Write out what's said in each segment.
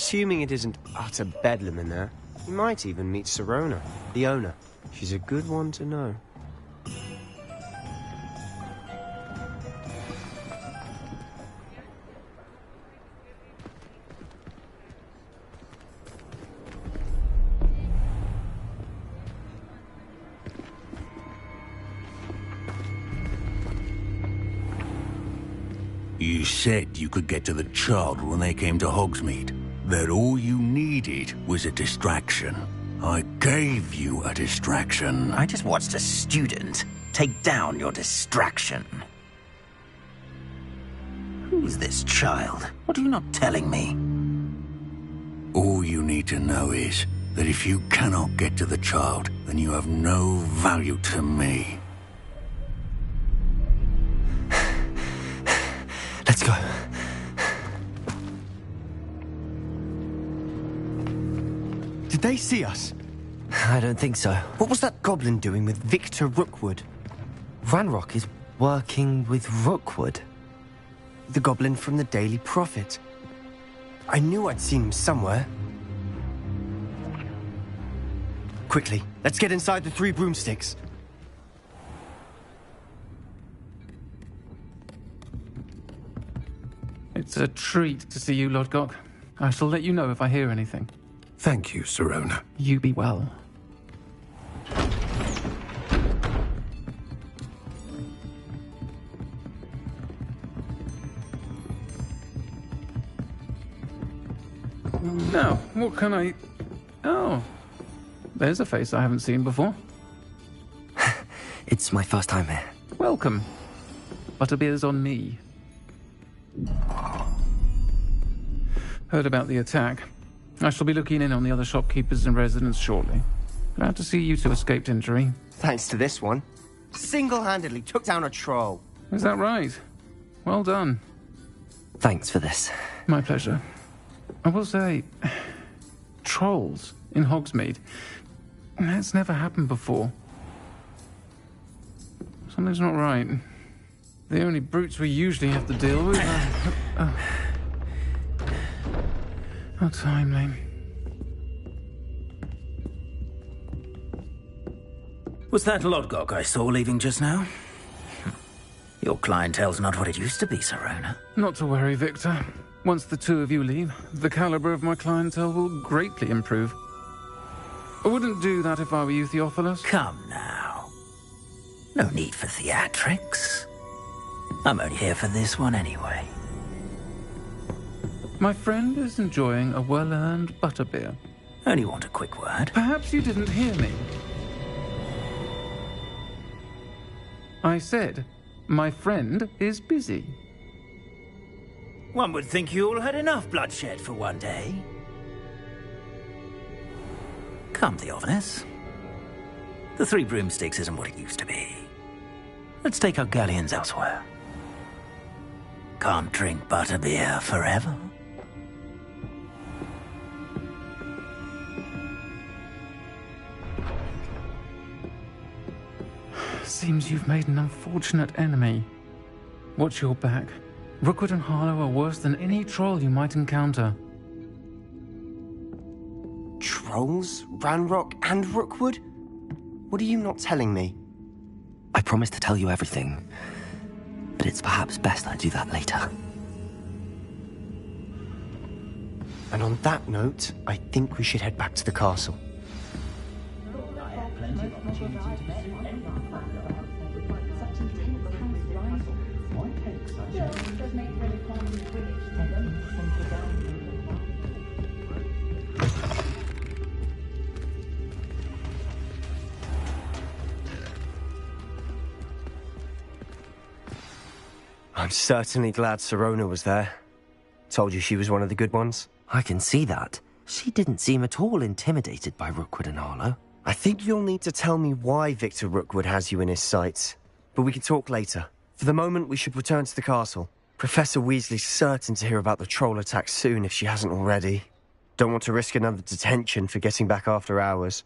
Assuming it isn't utter bedlam in there, you might even meet Sirona, the owner. She's a good one to know. You said you could get to the child when they came to Hogsmeade. That all you needed was a distraction. I gave you a distraction. I just watched a student take down your distraction. Who's this child? What are you not telling me? All you need to know is that if you cannot get to the child, then you have no value to me. Let's go. Did they see us? I don't think so. What was that goblin doing with Victor Rookwood? Ranrock is working with Rookwood. The goblin from the Daily Prophet. I knew I'd seen him somewhere. Quickly, let's get inside the 3 broomsticks. It's a treat to see you, Lodgok. I shall let you know if I hear anything. Thank you, Sirona. You be well. Now, what can I... Oh, there's a face I haven't seen before. It's my first time here. Welcome. Butterbeer's on me. Heard about the attack. I shall be looking in on the other shopkeepers and residents shortly. Glad to see you two escaped injury. Thanks to this one. Single-handedly took down a troll. Is that right? Well done. Thanks for this. My pleasure. I will say, trolls in Hogsmeade. That's never happened before. Something's not right. The only brutes we usually have to deal with are... How timely. Was that Lodgok I saw leaving just now? Your clientele's not what it used to be, Sirona. Not to worry, Victor. Once the two of you leave, the caliber of my clientele will greatly improve. I wouldn't do that if I were you, Theophilus. Come now. No need for theatrics. I'm only here for this one anyway. My friend is enjoying a well-earned butterbeer. Only want a quick word. Perhaps you didn't hear me. I said, my friend is busy. One would think you all had enough bloodshed for one day. Come, Theophilus. The 3 broomsticks isn't what it used to be. Let's take our galleons elsewhere. Can't drink butterbeer forever. Seems you've made an unfortunate enemy. Watch your back. Rookwood and Harlow are worse than any troll you might encounter. Trolls? Ranrock and Rookwood? What are you not telling me? I promised to tell you everything, but it's perhaps best I do that later. And on that note, I think we should head back to the castle. I'm certainly glad Sirona was there. Told you she was one of the good ones. I can see that. She didn't seem at all intimidated by Rookwood and Harlow. I think you'll need to tell me why Victor Rookwood has you in his sights. But we can talk later. For the moment, we should return to the castle. Professor Weasley's certain to hear about the troll attack soon if she hasn't already. Don't want to risk another detention for getting back after hours.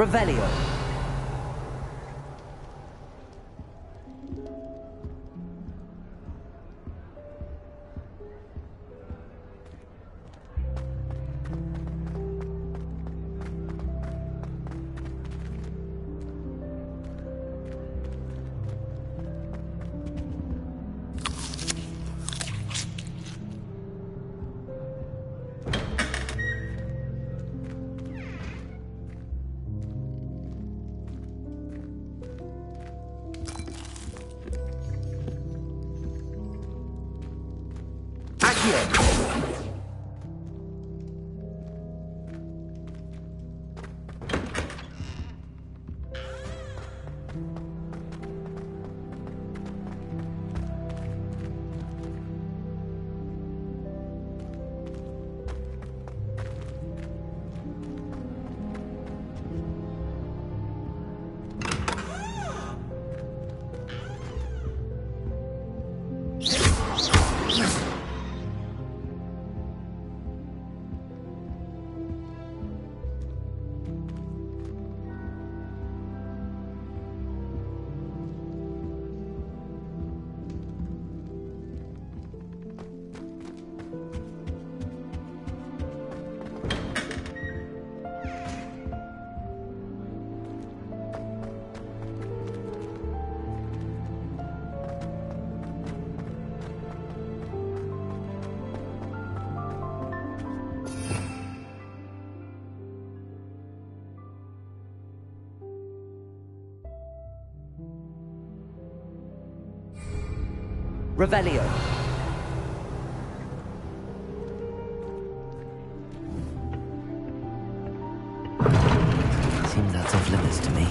Revelio. Revelio. Seems that's off limits to me.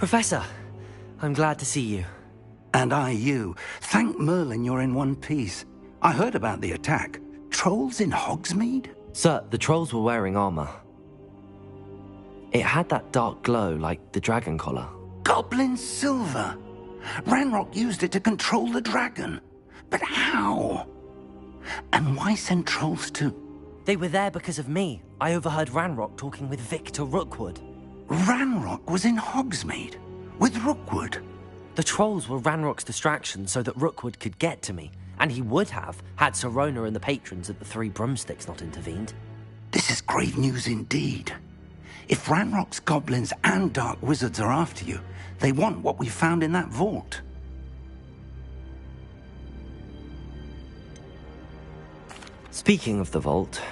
Professor, I'm glad to see you. And I you. Thank Merlin you're in one piece. I heard about the attack. Trolls in Hogsmeade? Sir, the trolls were wearing armor. It had that dark glow like the dragon collar. Goblin silver! Ranrock used it to control the dragon. But how? And why send trolls to... They were there because of me. I overheard Ranrock talking with Victor Rookwood. Ranrock was in Hogsmeade? With Rookwood? The trolls were Ranrock's distraction so that Rookwood could get to me. And he would have, had Sirona and the patrons at the Three Broomsticks not intervened. This is grave news indeed. If Ranrock's goblins and dark wizards are after you, they want what we found in that vault. Speaking of the vault,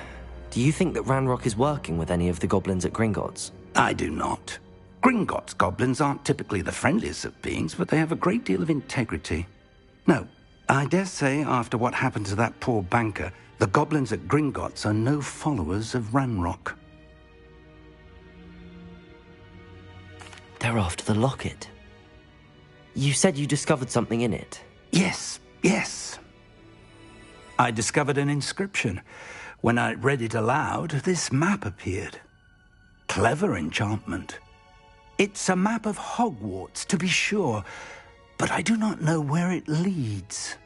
do you think that Ranrock is working with any of the goblins at Gringotts? I do not. Gringotts goblins aren't typically the friendliest of beings, but they have a great deal of integrity. No, I dare say after what happened to that poor banker, the goblins at Gringotts are no followers of Ranrock. They're after the locket. You said you discovered something in it. Yes. I discovered an inscription. When I read it aloud, this map appeared. Clever enchantment. It's a map of Hogwarts, to be sure, but I do not know where it leads.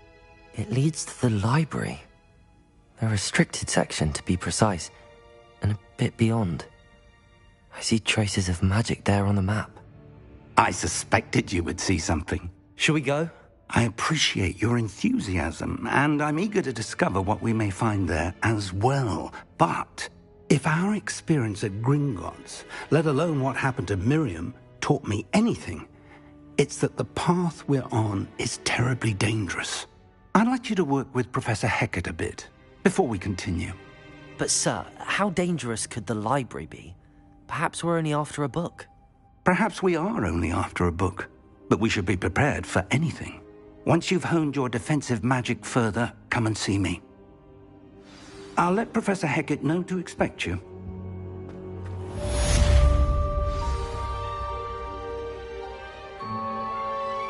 It leads to the library. The restricted section, to be precise, and a bit beyond. I see traces of magic there on the map. I suspected you would see something. Shall we go? I appreciate your enthusiasm, and I'm eager to discover what we may find there as well. But if our experience at Gringotts, let alone what happened to Miriam, taught me anything, it's that the path we're on is terribly dangerous. I'd like you to work with Professor Hecat a bit before we continue. But sir, how dangerous could the library be? Perhaps we're only after a book. Perhaps we are only after a book, but we should be prepared for anything. Once you've honed your defensive magic further, come and see me. I'll let Professor Hecat know to expect you.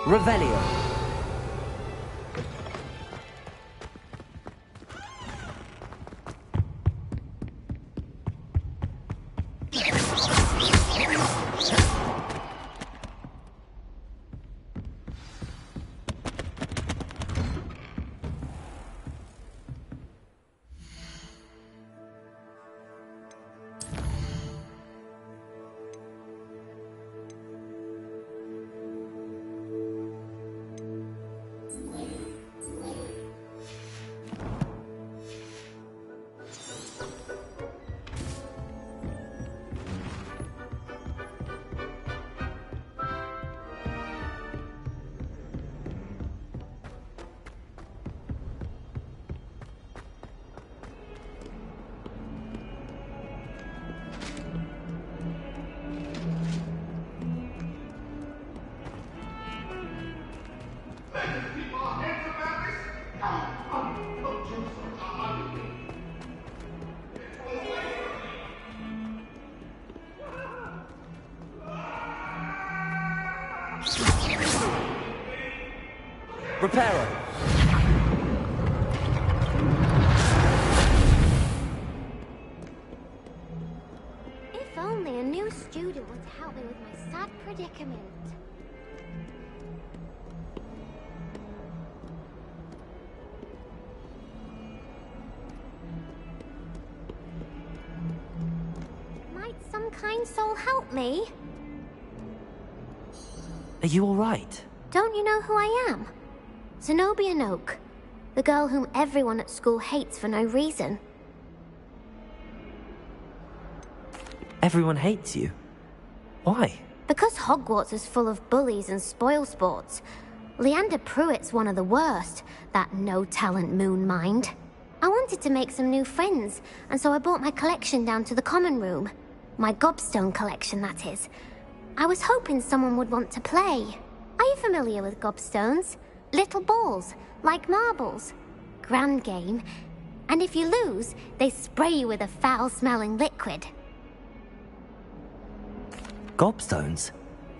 Revelio. Reparo. If only a new student would help me with my sad predicament. Might some kind soul help me? Are you all right? Don't you know who I am? Zenobia Noak, the girl whom everyone at school hates for no reason. Everyone hates you. Why? Because Hogwarts is full of bullies and spoilsports. Leander Pruitt's one of the worst, that no-talent moon mind. I wanted to make some new friends, and so I brought my collection down to the common room. My gobstone collection, that is. I was hoping someone would want to play. Are you familiar with gobstones? Little balls, like marbles. Grand game. And if you lose, they spray you with a foul-smelling liquid. Gobstones?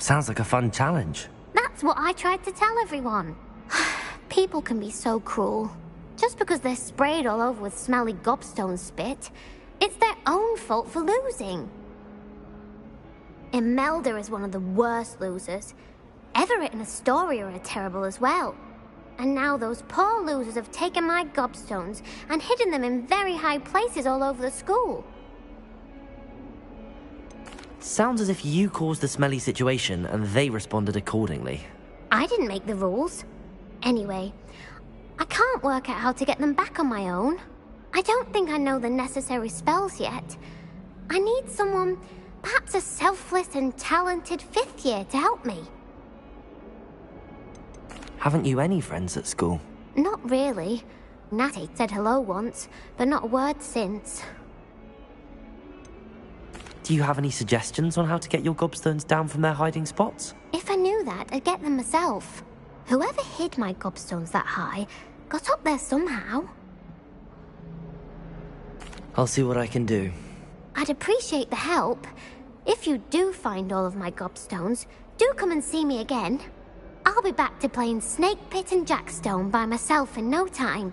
Sounds like a fun challenge. That's what I tried to tell everyone. People can be so cruel. Just because they're sprayed all over with smelly gobstone spit, it's their own fault for losing. Imelda is one of the worst losers. Everett and Astoria are terrible as well. And now those poor losers have taken my gobstones and hidden them in very high places all over the school. Sounds as if you caused the smelly situation and they responded accordingly. I didn't make the rules. Anyway, I can't work out how to get them back on my own. I don't think I know the necessary spells yet. I need someone, perhaps a selfless and talented 5th year to help me. Haven't you any friends at school? Not really. Natty said hello once, but not a word since. Do you have any suggestions on how to get your gobstones down from their hiding spots? If I knew that, I'd get them myself. Whoever hid my gobstones that high got up there somehow. I'll see what I can do. I'd appreciate the help. If you do find all of my gobstones, do come and see me again. I'll be back to playing Snake Pit and Jackstone by myself in no time.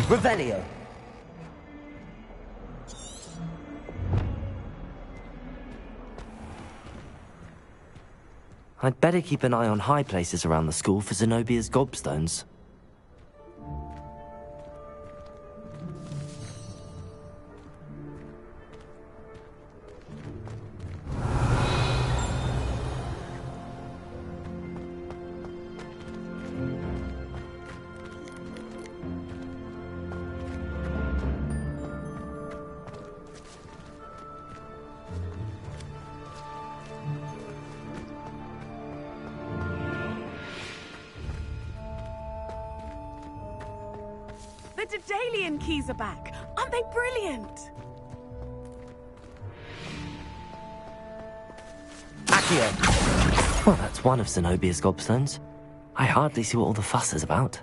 Revelio! I'd better keep an eye on high places around the school for Zenobia's gobstones. The Daedalian keys are back. Aren't they brilliant? Accio! Well, that's one of Zenobia's gobstones. I hardly see what all the fuss is about.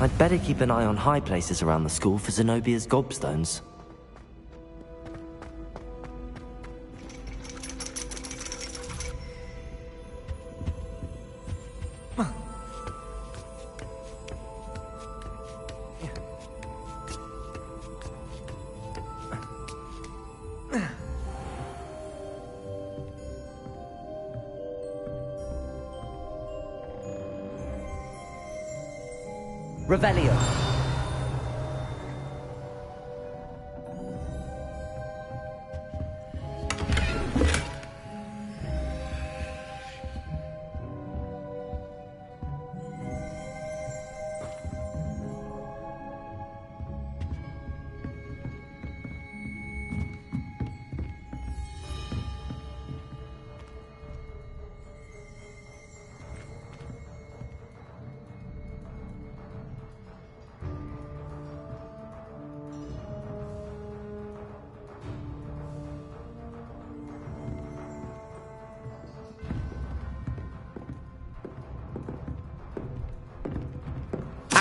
I'd better keep an eye on high places around the school for Zenobia's gobstones. Revelio.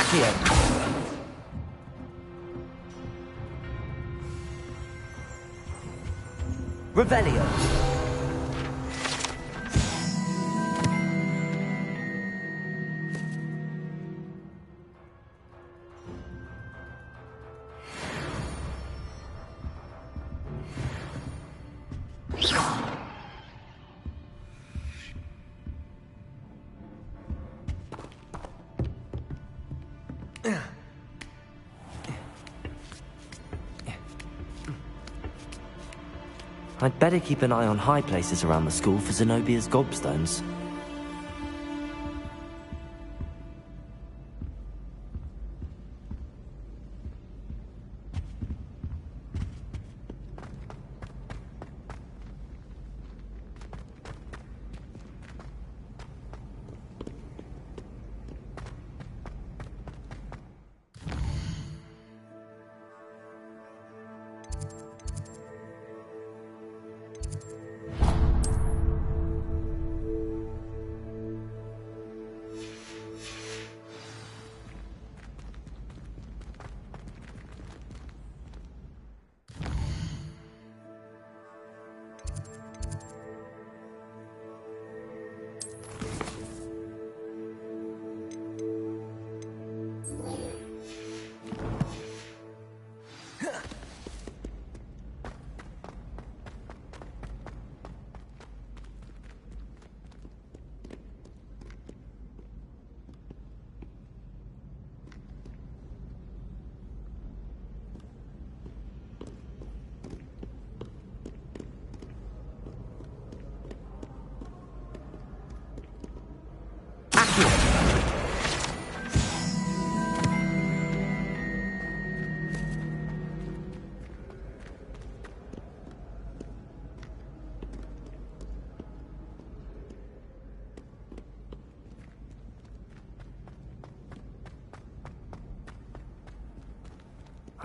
Accio! Revelio! I'd better keep an eye on high places around the school for Zenobia's gobstones.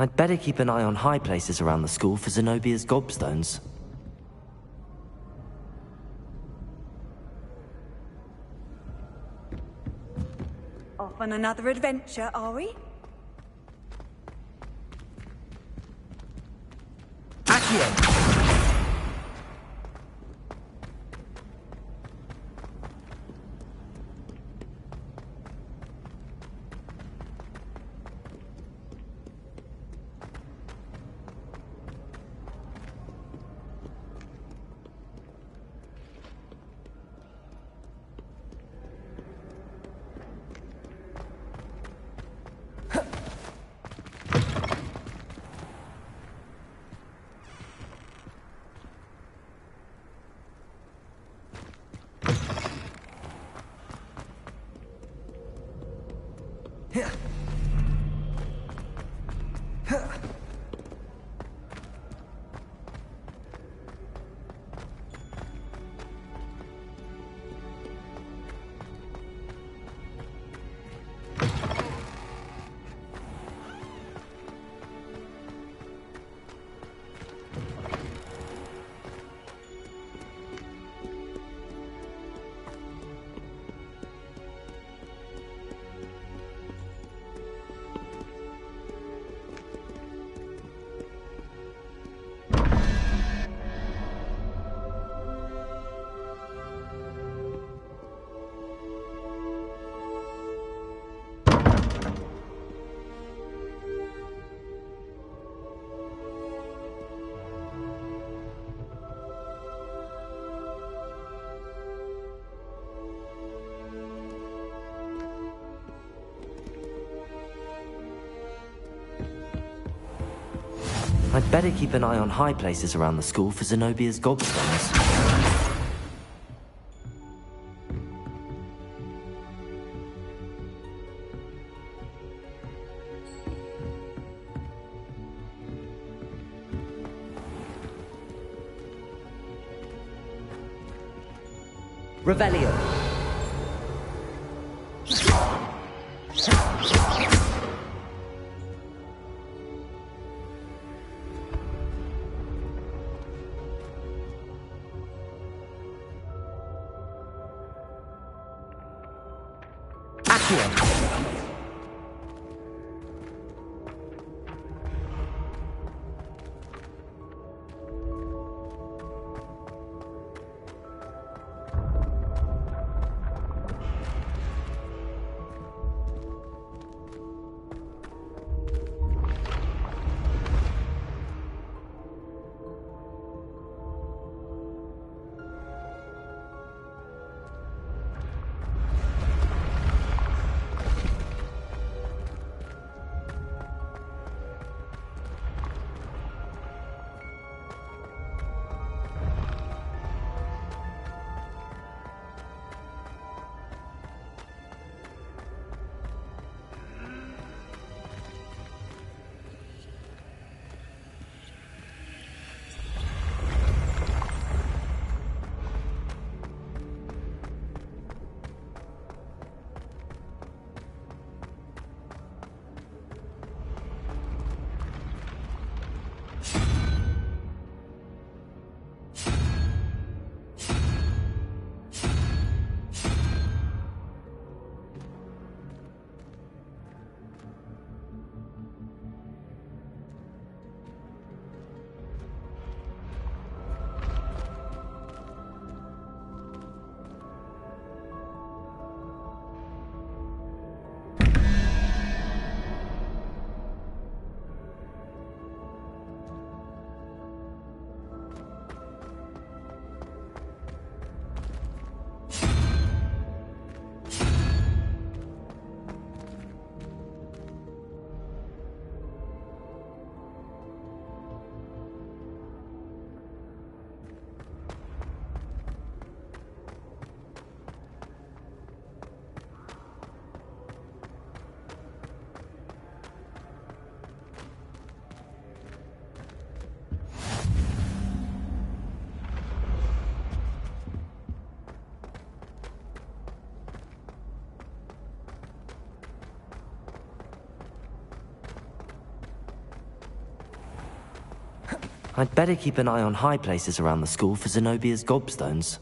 I'd better keep an eye on high places around the school for Zenobia's gobstones. Off on another adventure, are we? Accio! I'd better keep an eye on high places around the school for Zenobia's gobstones. Revelio. Accio. I'd better keep an eye on high places around the school for Zenobia's gobstones.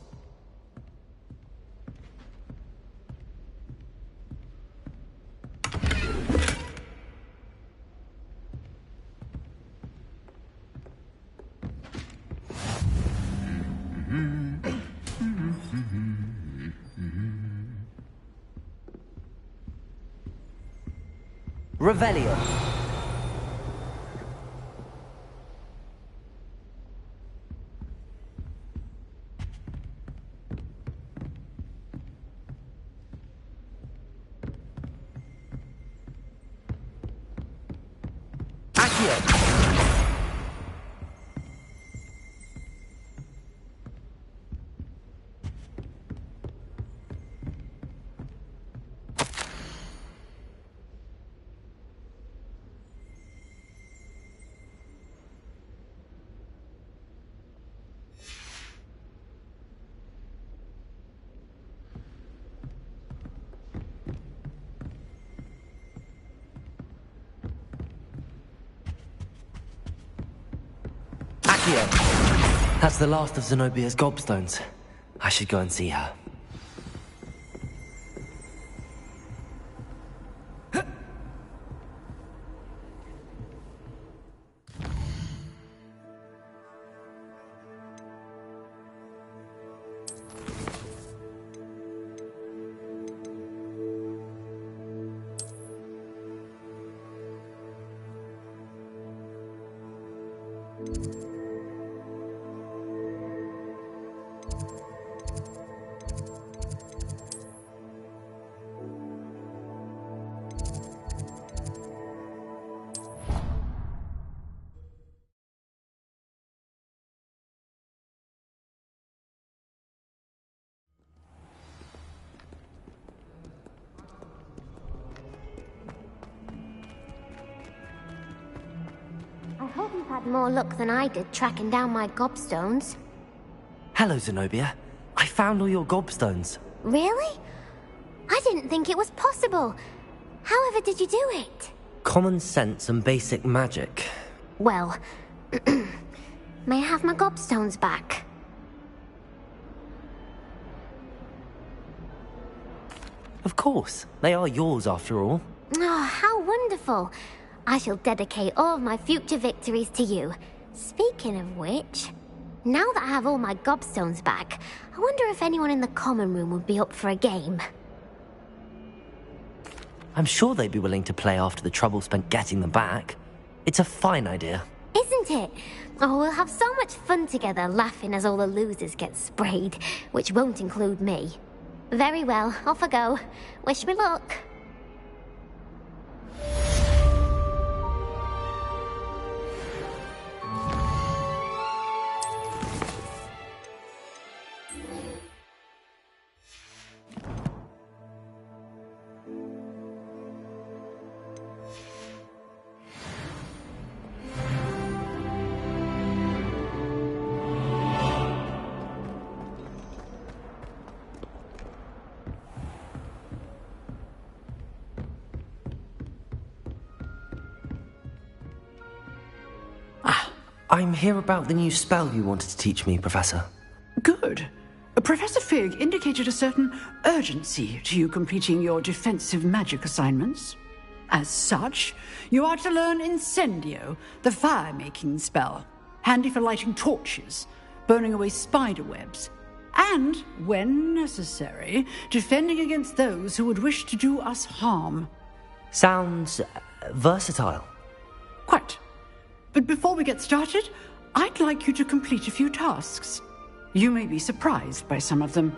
Revelio. Accio. That's the last of Zenobia's gobstones. I should go and see her. I hope you've had more luck than I did tracking down my gobstones. Hello, Zenobia. I found all your gobstones. Really? I didn't think it was possible. However did you do it? Common sense and basic magic. Well, may I have my gobstones back? Of course. They are yours after all. Oh, how wonderful. I shall dedicate all of my future victories to you. Speaking of which, now that I have all my gobstones back, I wonder if anyone in the common room would be up for a game. I'm sure they'd be willing to play after the trouble spent getting them back. It's a fine idea. Isn't it? Oh, we'll have so much fun together laughing as all the losers get sprayed, which won't include me. Very well, off I go. Wish me luck. I'm here about the new spell you wanted to teach me, Professor. Good. Professor Fig indicated a certain urgency to you completing your defensive magic assignments. As such, you are to learn Incendio, the fire-making spell, handy for lighting torches, burning away spider webs, and, when necessary, defending against those who would wish to do us harm. Sounds versatile. Quite. But before we get started, I'd like you to complete a few tasks. You may be surprised by some of them.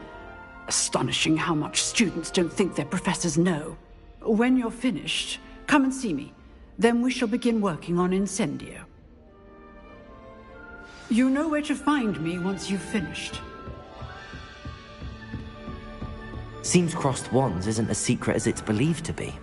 Astonishing how much students don't think their professors know. When you're finished, come and see me. Then we shall begin working on Incendio. You know where to find me once you've finished. Seems crossed wands isn't as secret as it's believed to be.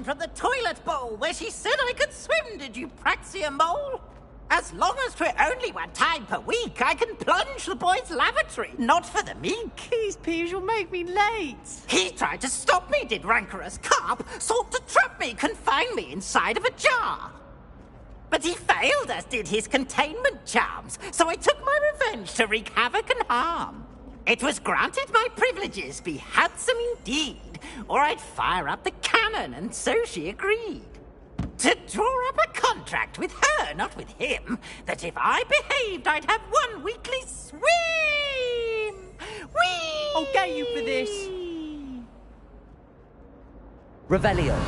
down from the toilet bowl where she said I could swim, did you praxia mole? As long as 'twere only one time per week, I can plunge the boy's lavatory, not for the meek. Please, Piers, you'll make me late. He tried to stop me, did rancorous carp, sought to trap me, confine me inside of a jar. But he failed, as did his containment charms, so I took my revenge to wreak havoc and harm. It was granted my privileges be handsome indeed, or I'd fire up the cannon, and so she agreed. To draw up a contract with her, not with him, that if I behaved, I'd have one weekly swim! Whee! I'll get you for this. Revelio.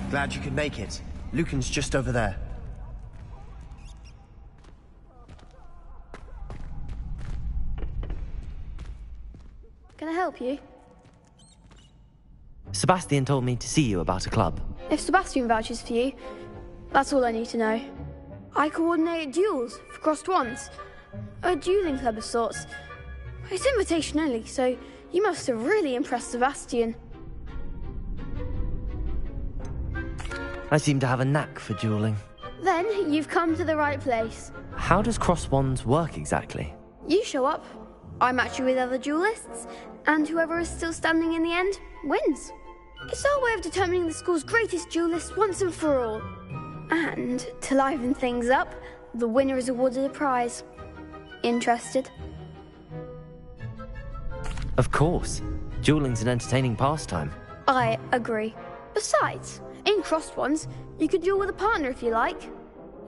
Glad you could make it. Lucan's just over there. Can I help you? Sebastian told me to see you about a club. If Sebastian vouches for you, that's all I need to know. I coordinate duels for crossed wands. A dueling club of sorts. It's invitation only, so you must have really impressed Sebastian. I seem to have a knack for dueling. Then you've come to the right place. How does cross wands work exactly? You show up, I match you with other duelists, and whoever is still standing in the end wins. It's our way of determining the school's greatest duelist once and for all. And to liven things up, the winner is awarded a prize. Interested? Of course. Dueling's an entertaining pastime. I agree. Besides, in crossed ones, you could duel with a partner if you like.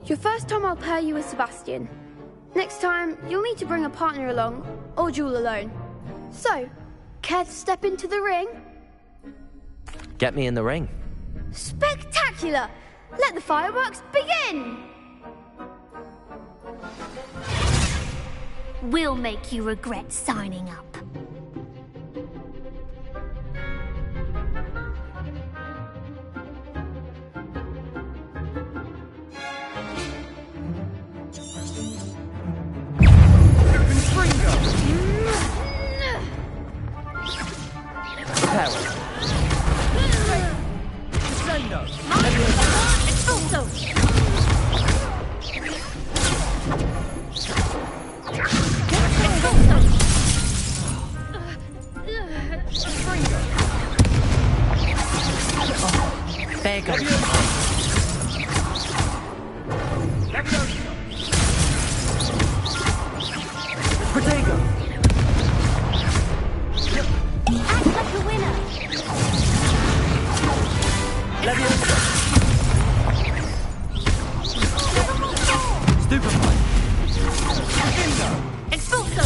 Your first time I'll pair you with Sebastian. Next time, you'll need to bring a partner along, or duel alone. So, care to step into the ring? Get me in the ring. Spectacular! Let the fireworks begin! We'll make you regret signing up. There you go. Protego! Act like a winner! Leviosa! Stupefy! Expulso!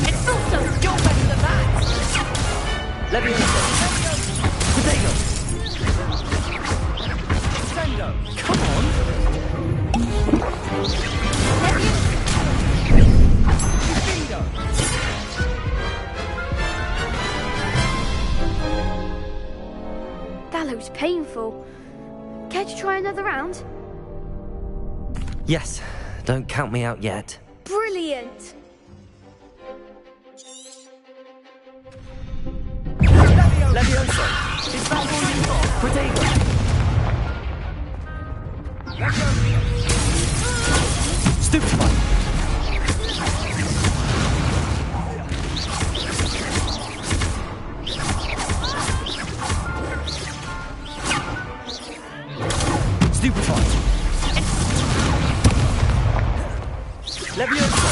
Expulso! You're better than that! Leviosa! Protego! Sendo! Come on! That looks painful. Care to try another round? Yes, Don't count me out yet. Brilliant! Levioso! Is that all you've got? Protego! Stupefy! Stupefy! Levioso!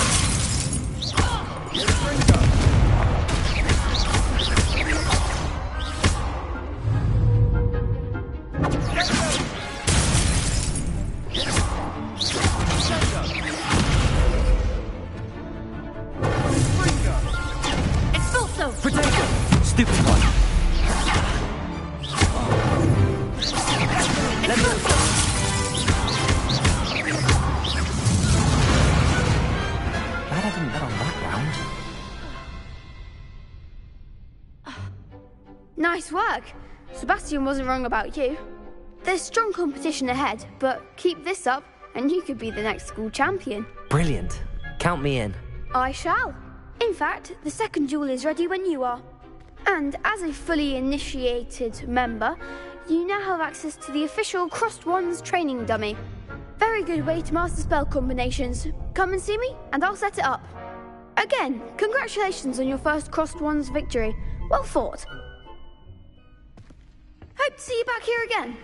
Protego! Stupefy! Levioso! Glad I didn't bet on that round. Nice work. Sebastian wasn't wrong about you. There's strong competition ahead, but keep this up and you could be the next school champion. Brilliant. Count me in. I shall. In fact, the second duel is ready when you are. And as a fully initiated member, you now have access to the official Crossed Wands training dummy. Very good way to master spell combinations. Come and see me, and I'll set it up. Again, congratulations on your first Crossed Wands victory. Well fought. Hope to see you back here again.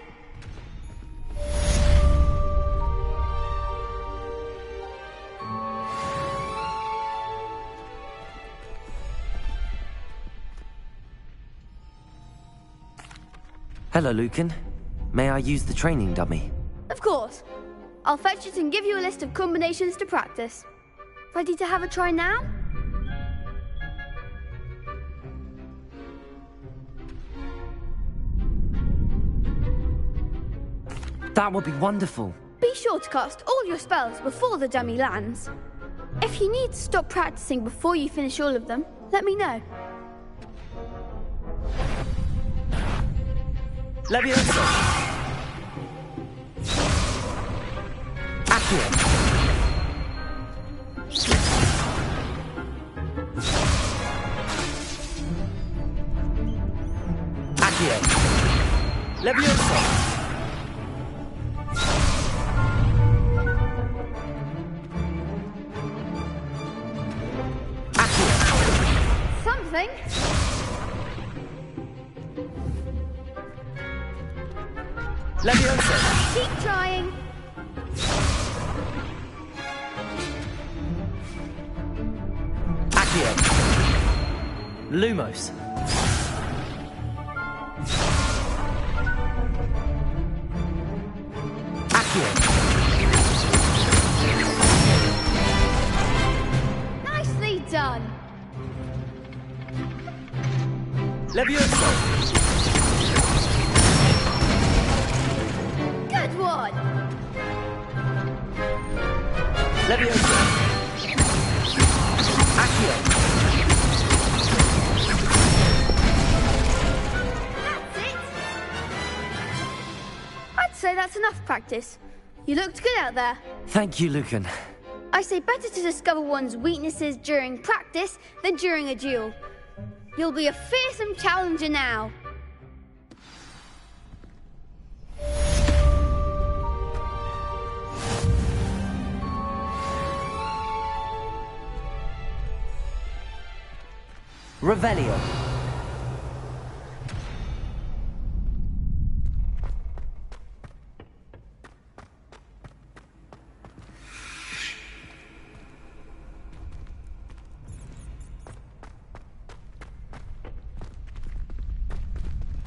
Hello, Lucan. May I use the training dummy? Of course. I'll fetch it and give you a list of combinations to practice. Ready to have a try now? That would be wonderful. Be sure to cast all your spells before the dummy lands. If you need to stop practicing before you finish all of them, let me know. Levioso! Accio! Accio! Levioso! Accio! Something? Levioso! Keep trying. Accio! Lumos. Accio! Nicely done. Levioso! Good one. Levioso! Accio! That's it. I'd say that's enough practice. You looked good out there. Thank you, Lucan. I say better to discover one's weaknesses during practice than during a duel. You'll be a fearsome challenger now. Revelio.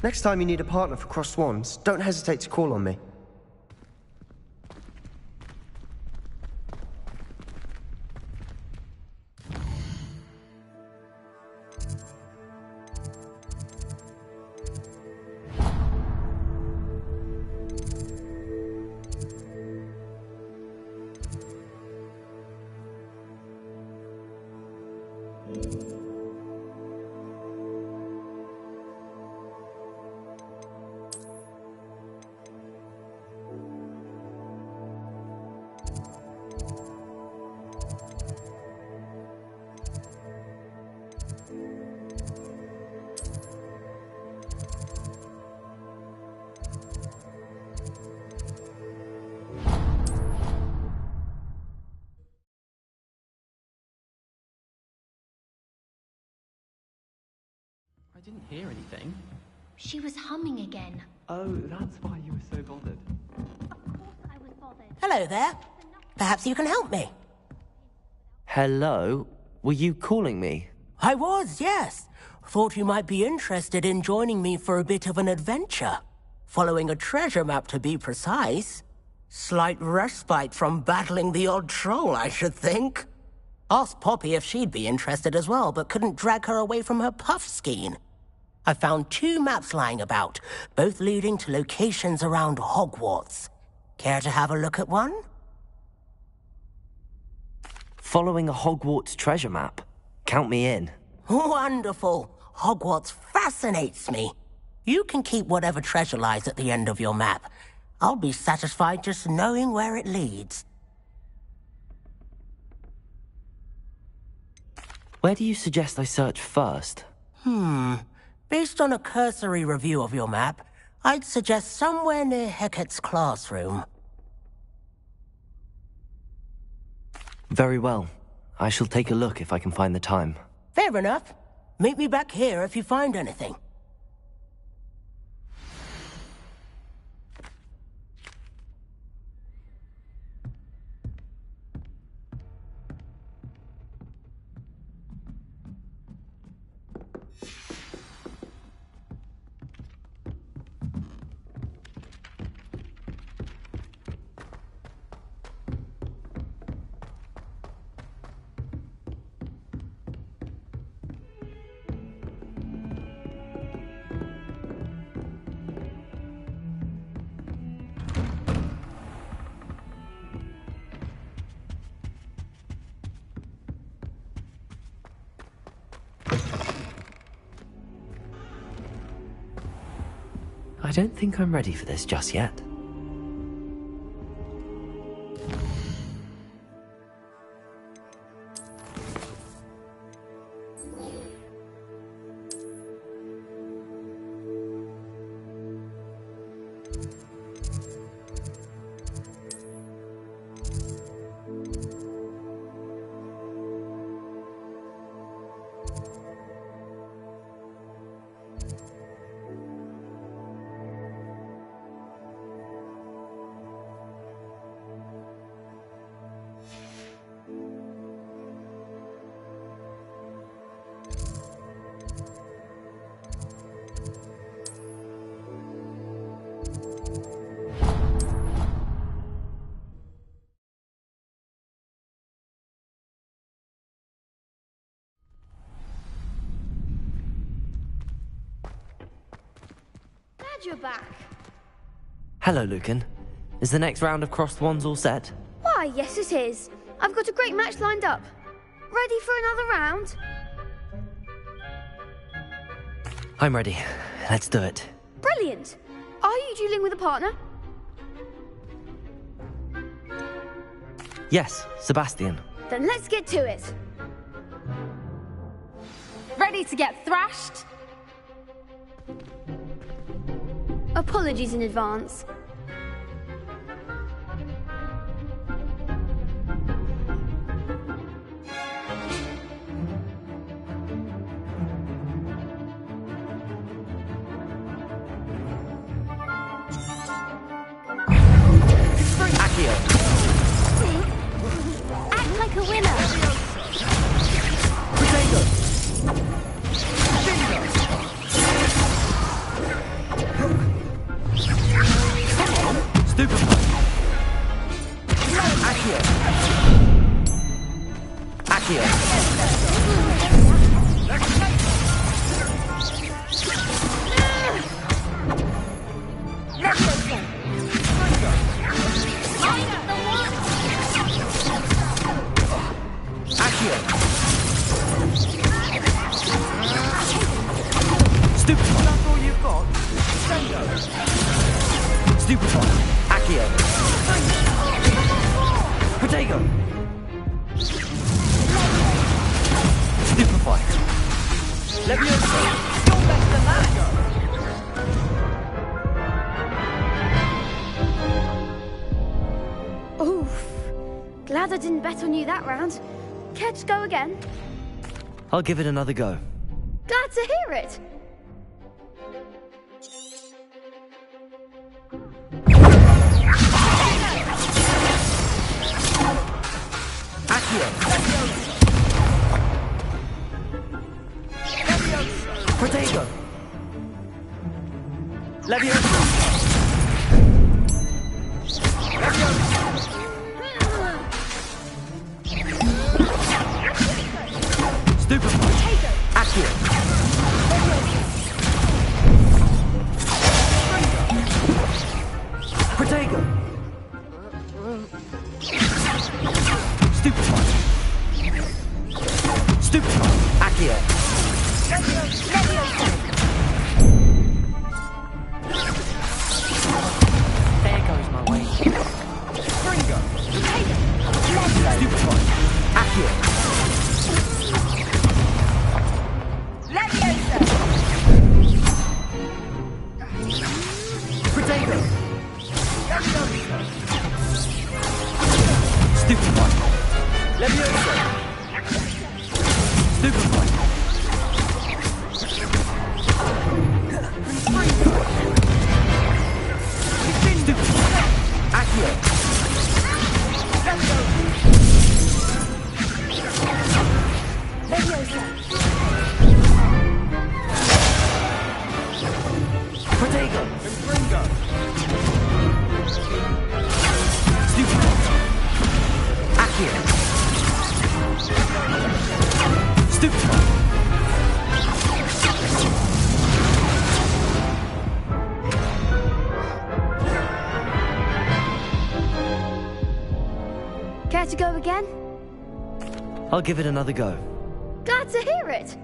Next time you need a partner for Crossed Wands, don't hesitate to call on me. didn't hear anything. She was humming again. Oh, that's why you were so bothered. I was bothered. Hello there. Perhaps you can help me. Hello? Were you calling me? I was, yes. Thought you might be interested in joining me for a bit of an adventure. Following a treasure map, to be precise. Slight respite from battling the odd troll, I should think. Asked Poppy if she'd be interested as well, but couldn't drag her away from her puff skein. I found 2 maps lying about, both leading to locations around Hogwarts. Care to have a look at one? Following a Hogwarts treasure map? Count me in. Wonderful. Hogwarts fascinates me. You can keep whatever treasure lies at the end of your map. I'll be satisfied just knowing where it leads. Where do you suggest I search first? Based on a cursory review of your map, I'd suggest somewhere near Hecate's classroom. Very well. I shall take a look if I can find the time. Fair enough. Meet me back here if you find anything. I don't think I'm ready for this just yet. You're back. Hello, Lucan. Is the next round of crossed wands all set? Why, yes it is. I've got a great match lined up. Ready for another round? I'm ready. Let's do it. Brilliant. Are you dueling with a partner? Yes, Sebastian. Then let's get to it. Ready to get thrashed? Apologies in advance. Accio. Act like a winner. Stupefy. Accio. Accio. Accio. Stupefy. That's all you've got? Stupefy. Accio. Protego. Stupefy. Leviosa. You're better than that. Oof. Glad I didn't bet on you that round. Care to go again? I'll give it another go. Glad to hear it. Protego! Stupefy! Stupefy! Accio! There goes my way. Ringo! Stupefy! Accio! Protego! Stupefy! Levioso! Stupefy! Stupefy! Accio! Levioso! Protego! Ringo! Stupefy! Accio! Stupefy! Care to go again? I'll give it another go. Glad to hear it.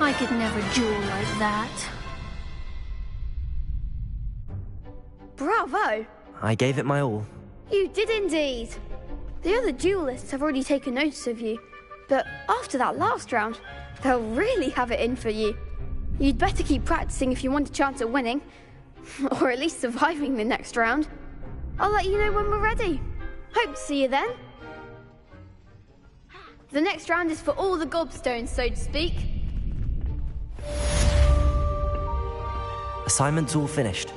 I could never duel like that. Bravo! I gave it my all. You did indeed. The other duelists have already taken notice of you, but after that last round, they'll really have it in for you. You'd better keep practicing if you want a chance at winning, or at least surviving the next round. I'll let you know when we're ready. Hope to see you then. The next round is for all the gobstones, so to speak. Assignment's all finished.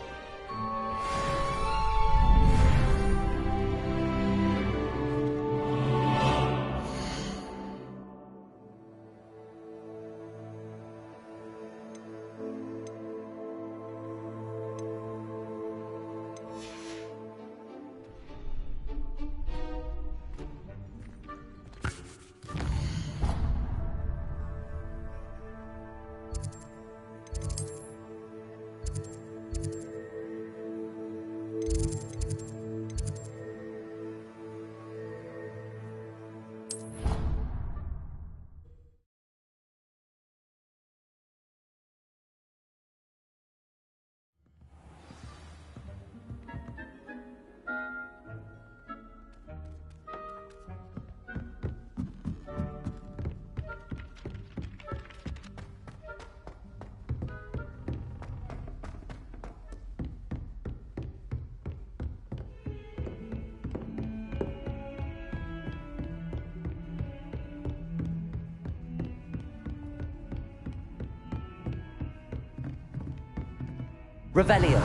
Revelio.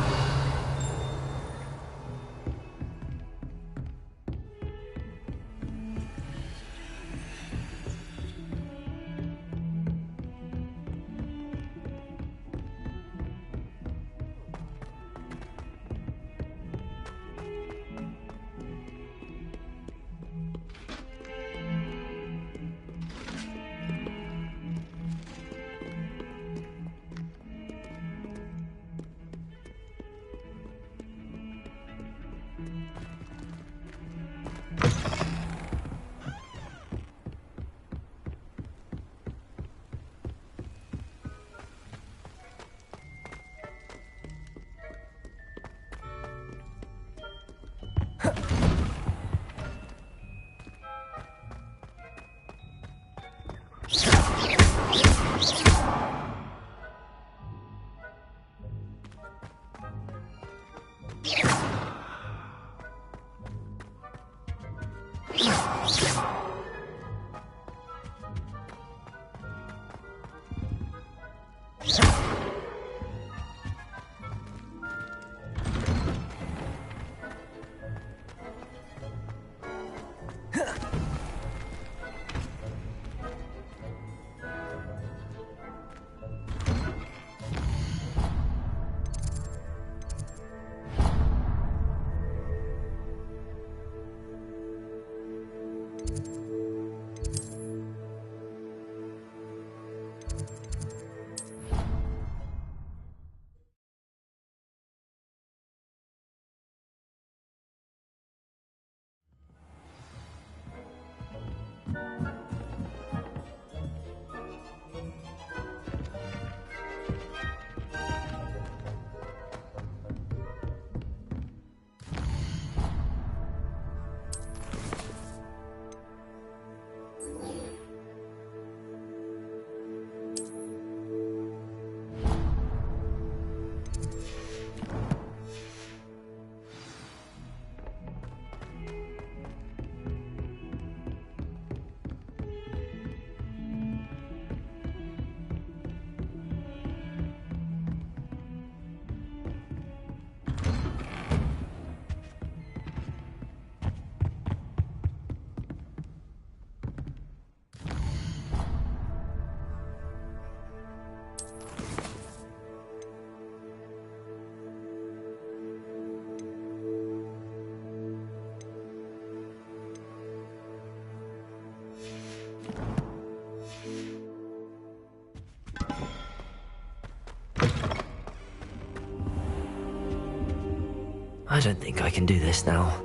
I don't think I can do this now.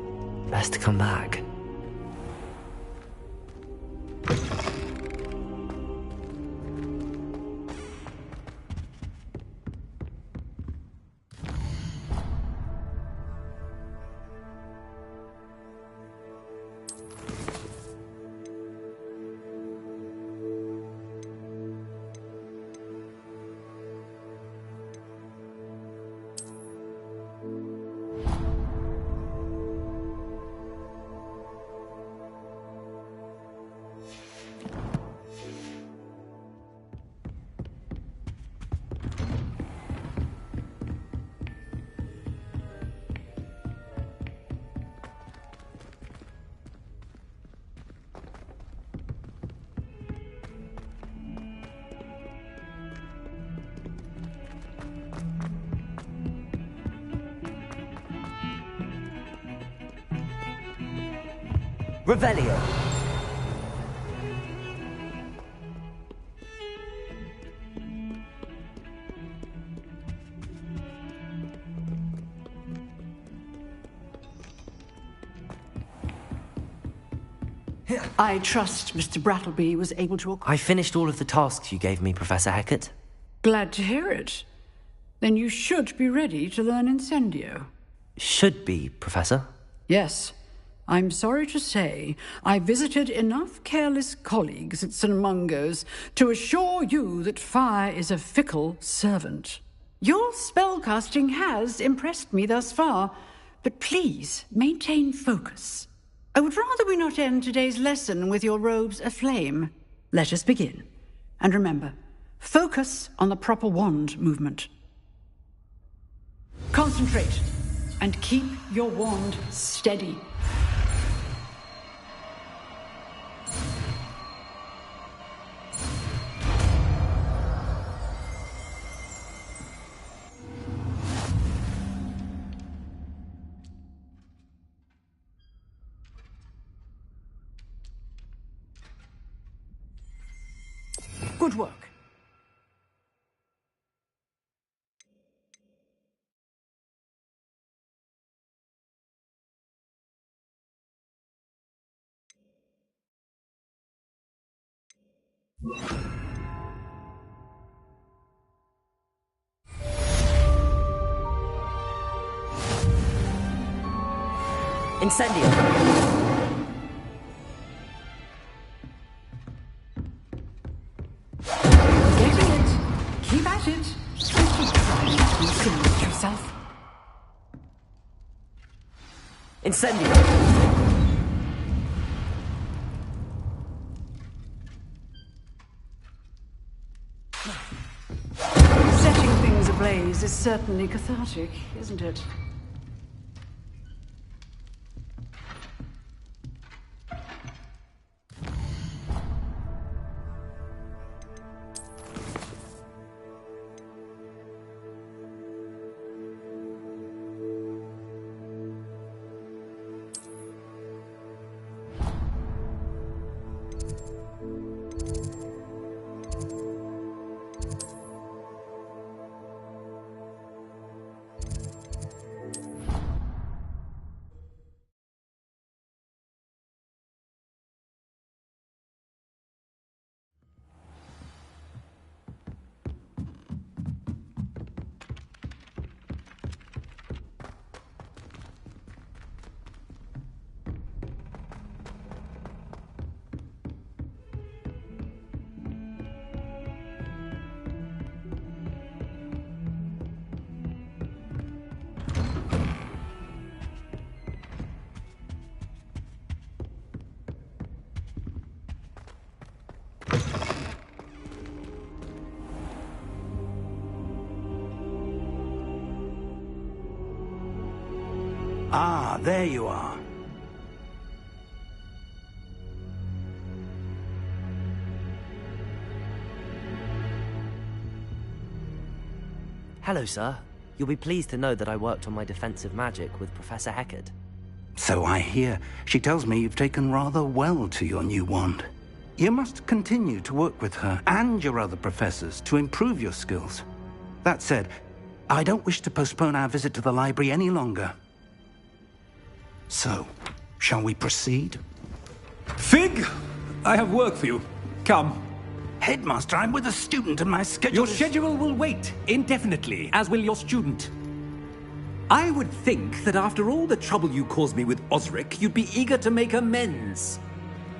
Best to come back. Revelio. I trust Mr. Brattleby was able to... I finished all of the tasks you gave me, Professor Hecat. Glad to hear it. Then you should be ready to learn Incendio. Should be, Professor? Yes. I'm sorry to say I visited enough careless colleagues at St. Mungo's to assure you that fire is a fickle servant. Your spellcasting has impressed me thus far, but please maintain focus. I would rather we not end today's lesson with your robes aflame. Let us begin. And remember, focus on the proper wand movement. Concentrate and keep your wand steady. Good work. Incendio! Getting it. Keep at it. And keep trying to be silly with yourself. Incendio! Setting things ablaze is certainly cathartic, isn't it? Ah, there you are. Hello, sir. You'll be pleased to know that I worked on my defensive magic with Professor Heckard. So I hear. She tells me you've taken rather well to your new wand. You must continue to work with her and your other professors to improve your skills. That said, I don't wish to postpone our visit to the library any longer. So, shall we proceed? Fig! I have work for you. Come. Headmaster, I'm with a student and my schedule Your schedule will wait indefinitely, as will your student. I would think that after all the trouble you caused me with Osric, you'd be eager to make amends.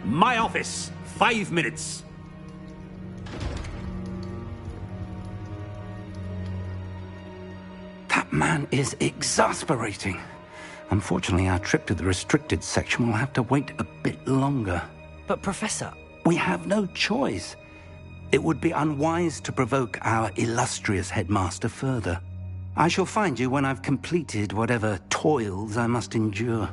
My office, 5 minutes. That man is exasperating. Unfortunately, our trip to the restricted section will have to wait a bit longer. But, Professor... We have no choice. It would be unwise to provoke our illustrious headmaster further. I shall find you when I've completed whatever toils I must endure.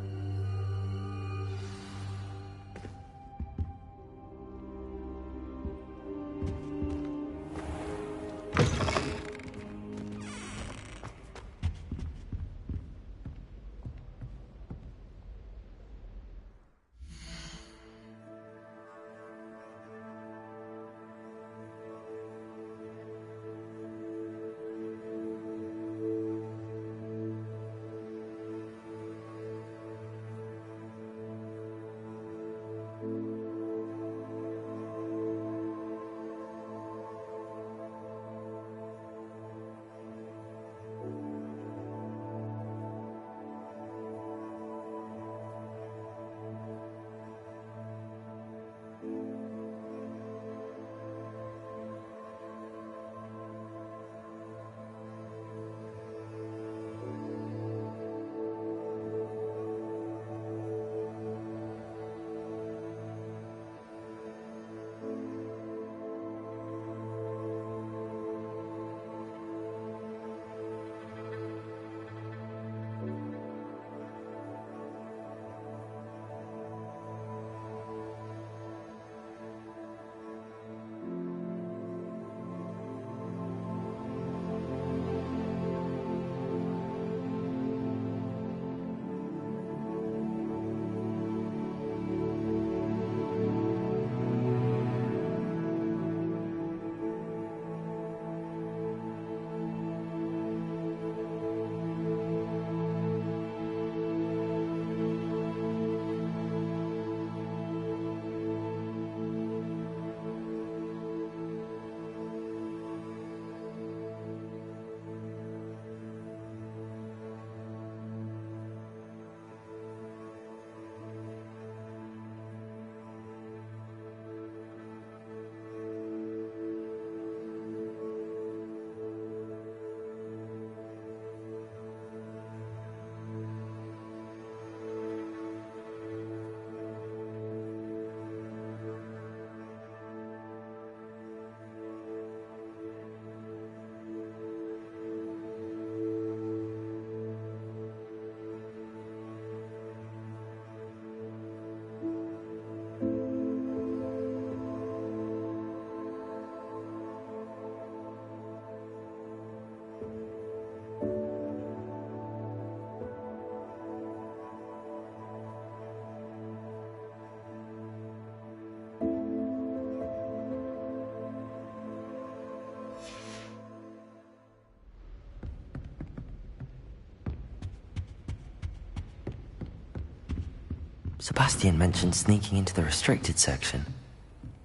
Sebastian mentioned sneaking into the restricted section.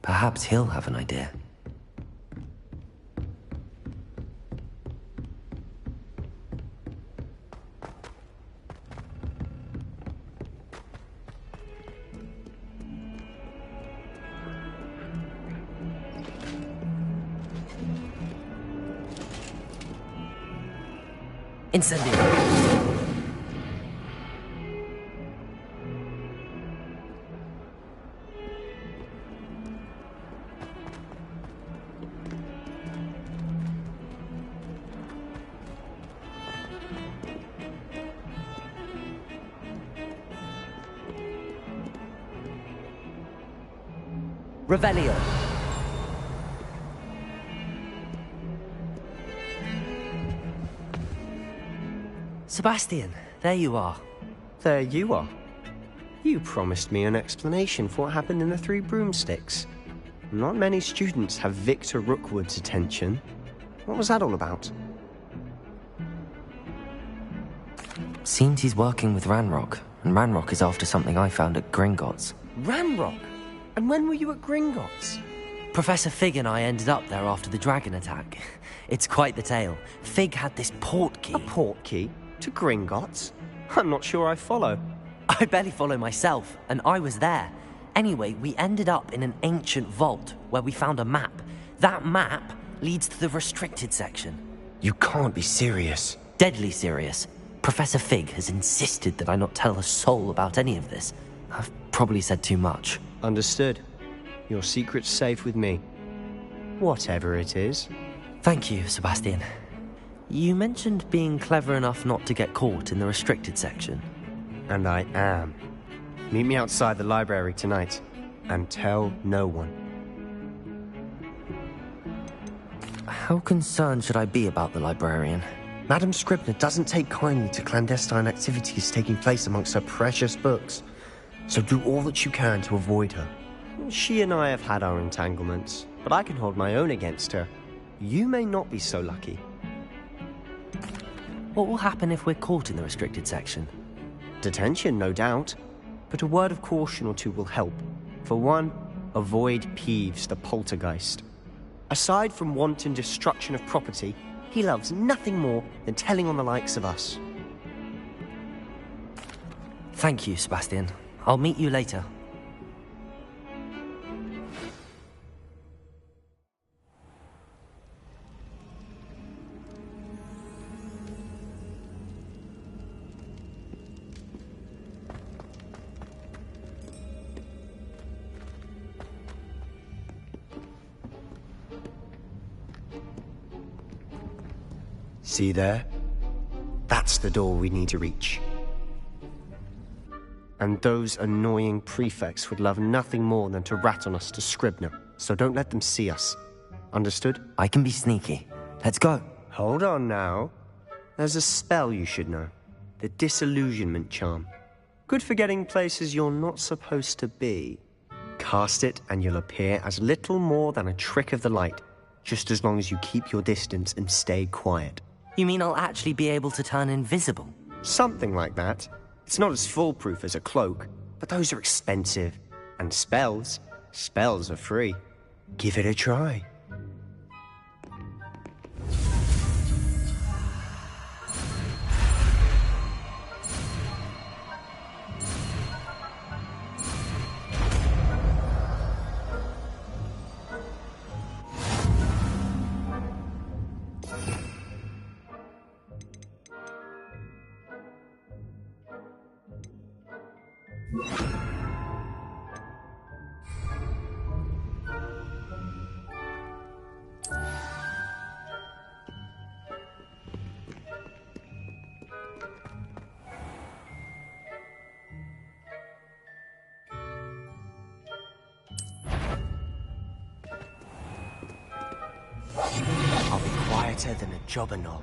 Perhaps he'll have an idea. Incendio! Revelio. Sebastian, there you are. There you are. You promised me an explanation for what happened in the Three Broomsticks. Not many students have Victor Rookwood's attention. What was that all about? Seems he's working with Ranrock, and Ranrock is after something I found at Gringotts. Ranrock? And when were you at Gringotts? Professor Fig and I ended up there after the dragon attack. It's quite the tale. Fig had this port key. A port key? To Gringotts? I'm not sure I follow. I barely follow myself, and I was there. Anyway, we ended up in an ancient vault where we found a map. That map leads to the restricted section. You can't be serious. Deadly serious. Professor Fig has insisted that I not tell a soul about any of this. I've probably said too much. Understood. Your secret's safe with me. Whatever it is. Thank you, Sebastian. You mentioned being clever enough not to get caught in the restricted section. And I am. Meet me outside the library tonight, and tell no one. How concerned should I be about the librarian? Madam Scribner doesn't take kindly to clandestine activities taking place amongst her precious books. So do all that you can to avoid her. She and I have had our entanglements, but I can hold my own against her. You may not be so lucky. What will happen if we're caught in the restricted section? Detention, no doubt. But a word of caution or two will help. For one, avoid Peeves, the poltergeist. Aside from wanton destruction of property, he loves nothing more than telling on the likes of us. Thank you, Sebastian. I'll meet you later. See there? That's the door we need to reach. And those annoying prefects would love nothing more than to rat on us to Scribner, so don't let them see us. Understood? I can be sneaky. Let's go. Hold on now. There's a spell you should know. The Disillusionment Charm. Good for getting places you're not supposed to be. Cast it and you'll appear as little more than a trick of the light, just as long as you keep your distance and stay quiet. You mean I'll actually be able to turn invisible? Something like that. It's not as foolproof as a cloak, but those are expensive. And spells are free. Give it a try. I'll be quieter than a jobberknoll.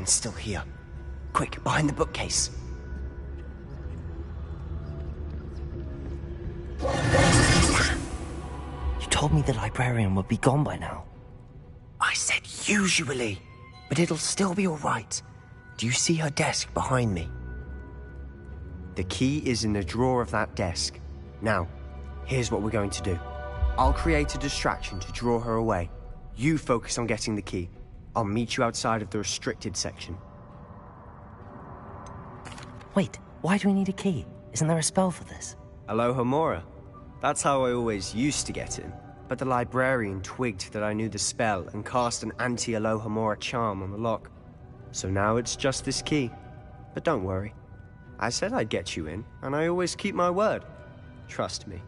Valiant's still here. Quick, behind the bookcase. You told me the librarian would be gone by now. I said usually, but it'll still be all right. Do you see her desk behind me? The key is in the drawer of that desk. Now, here's what we're going to do. I'll create a distraction to draw her away. You focus on getting the key. I'll meet you outside of the restricted section. Wait, why do we need a key? Isn't there a spell for this? Alohomora. That's how I always used to get in. But the librarian twigged that I knew the spell and cast an anti-Alohomora charm on the lock. So now it's just this key. But don't worry. I said I'd get you in, and I always keep my word. Trust me.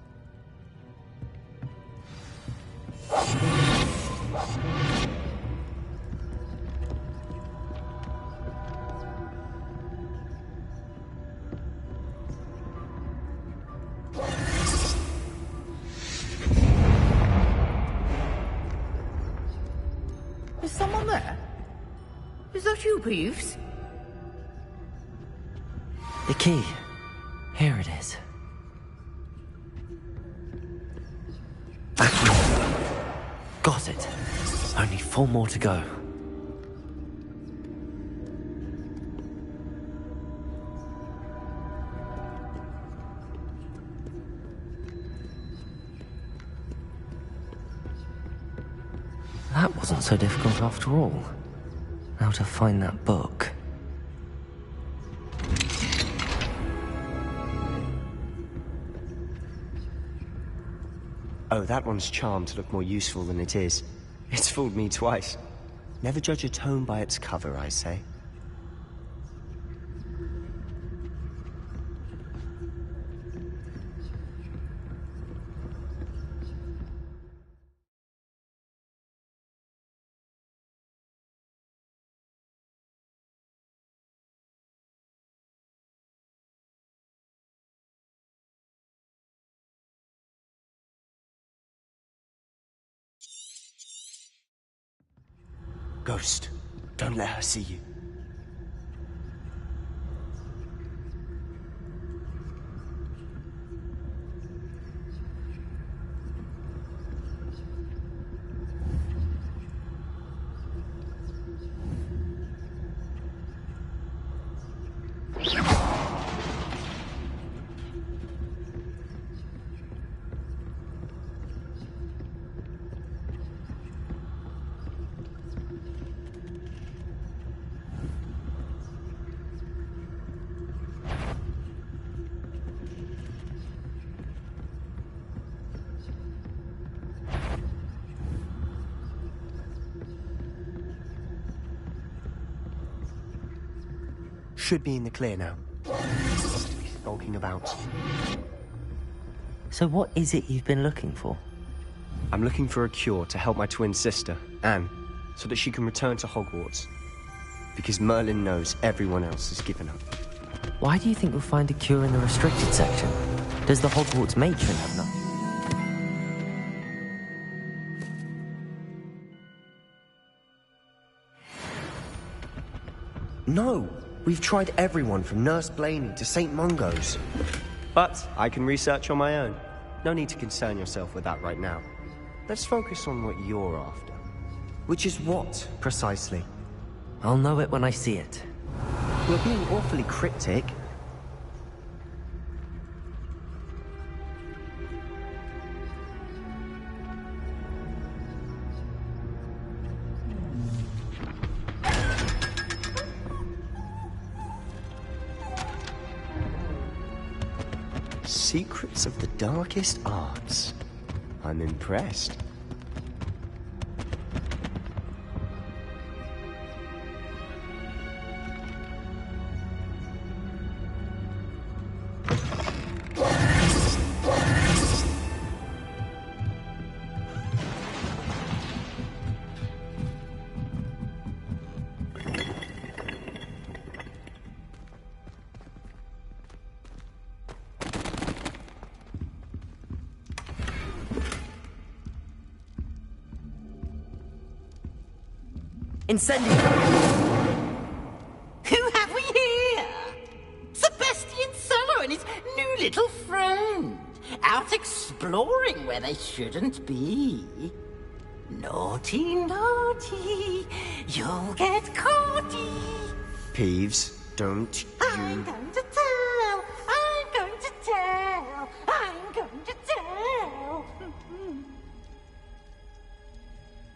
Is someone there? Is that you, Peeves? The key. Here it is. Got it. Only 4 more to go. That wasn't so difficult after all. Now to find that book. Oh, that one's charmed to look more useful than it is. It's fooled me twice. Never judge a tome by its cover, I say. Ghost, don't let her see you. Should be in the clear now. Must be skulking about. So what is it you've been looking for? I'm looking for a cure to help my twin sister, Anne, so that she can return to Hogwarts. Because Merlin knows everyone else has given up. Why do you think we'll find a cure in the restricted section? Does the Hogwarts matron have none? No! We've tried everyone from Nurse Blaney to St. Mungo's. But I can research on my own. No need to concern yourself with that right now. Let's focus on what you're after. Which is what, precisely? I'll know it when I see it. You're being awfully cryptic. Secrets of the darkest arts. I'm impressed. Incendio! little friend, out exploring where they shouldn't be. Naughty, naughty, you'll get caughty. Peeves, don't you... I'm going to tell, I'm going to tell, I'm going to tell.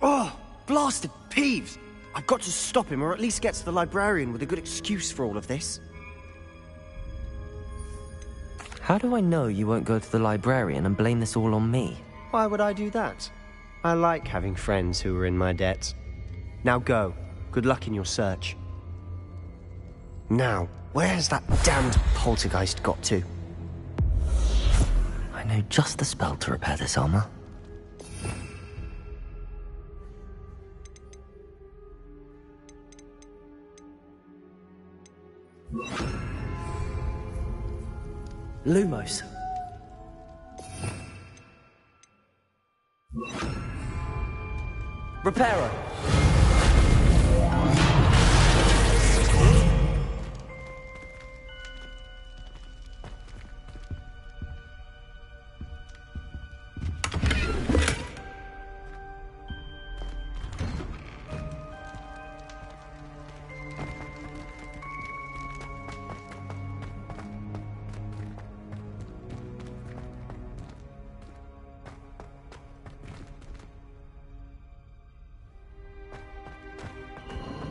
Oh, blasted Peeves! I've got to stop him, or at least get to the librarian with a good excuse for all of this. How do I know you won't go to the librarian and blame this all on me? Why would I do that? I like having friends who are in my debt. Now go. Good luck in your search. Now, where's that damned poltergeist got to? I know just the spell to repair this armor. Lumos. Reparo!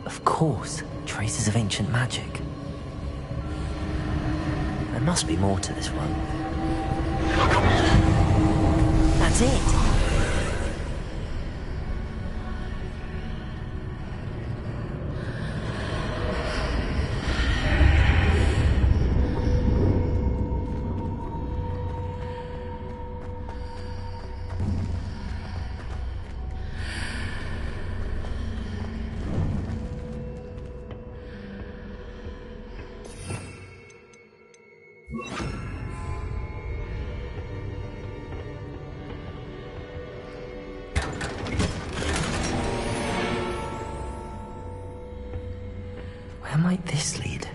Of course, traces of ancient magic. There must be more to this one. That's it! Where might this lead?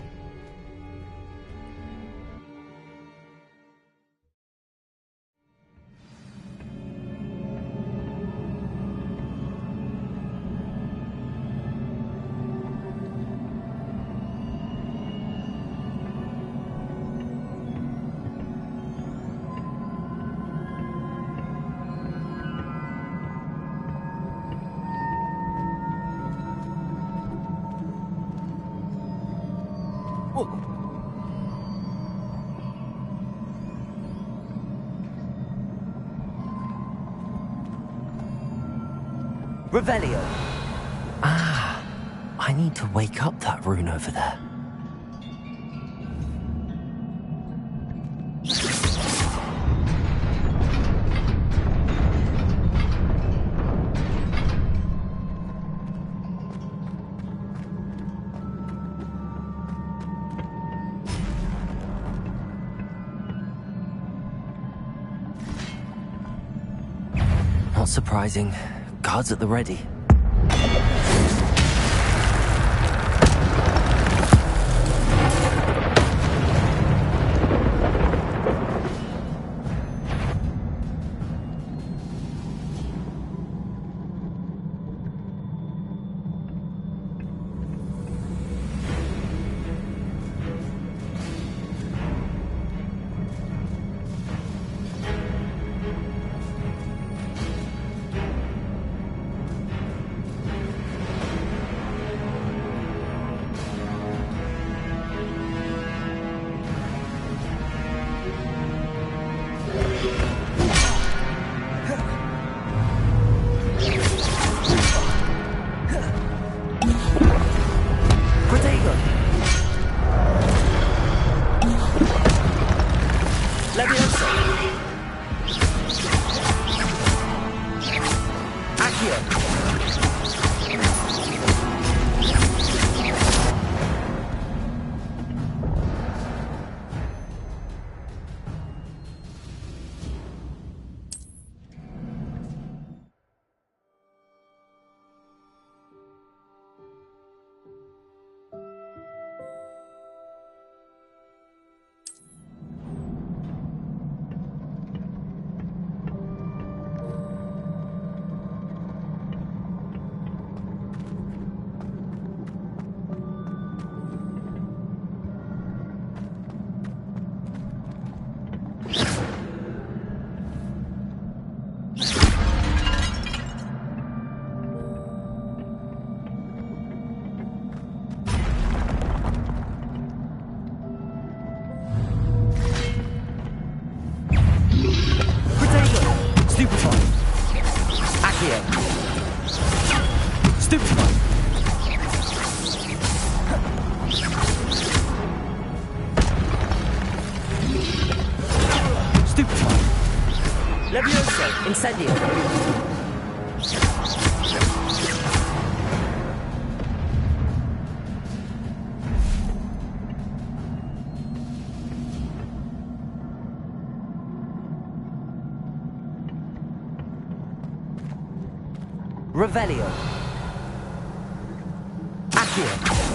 Revelio! Ah, I need to wake up that rune over there. Not surprising. Guards at the ready. Levioso! Incendio! Revelio. Accio.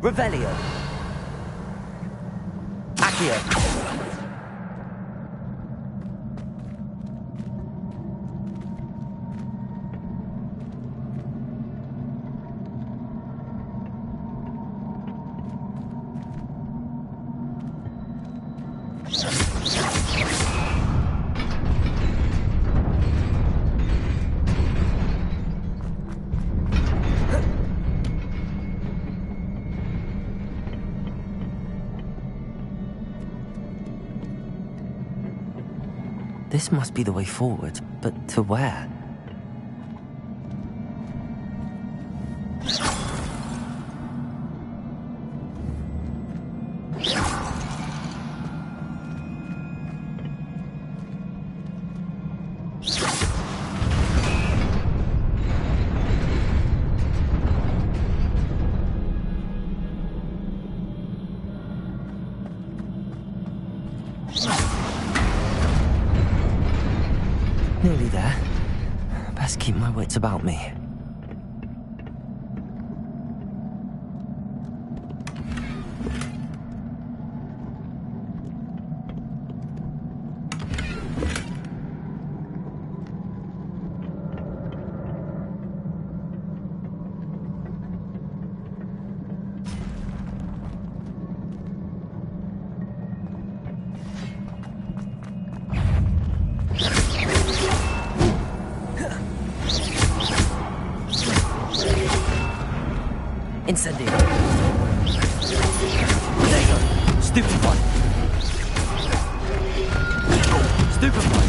Revelio. Accio. This must be the way forward, but to where? Nearly there. Best keep my wits about me. Incendio. Potato. Stupefy. Stupefy.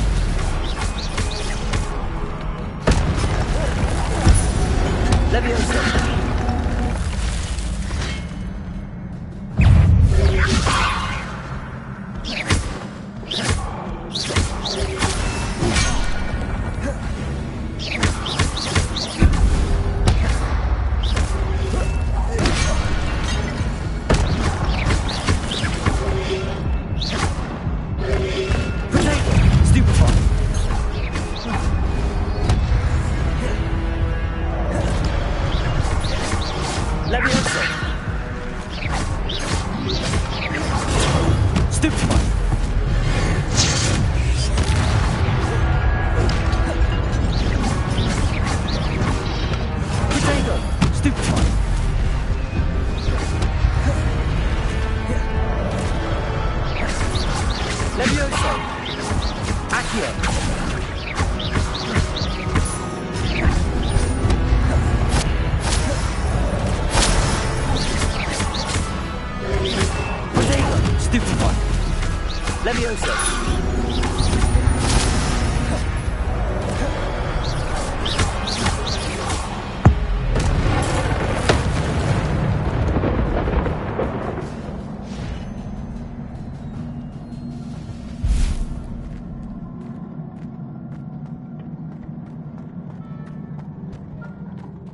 Levioso.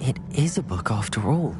It is a book after all.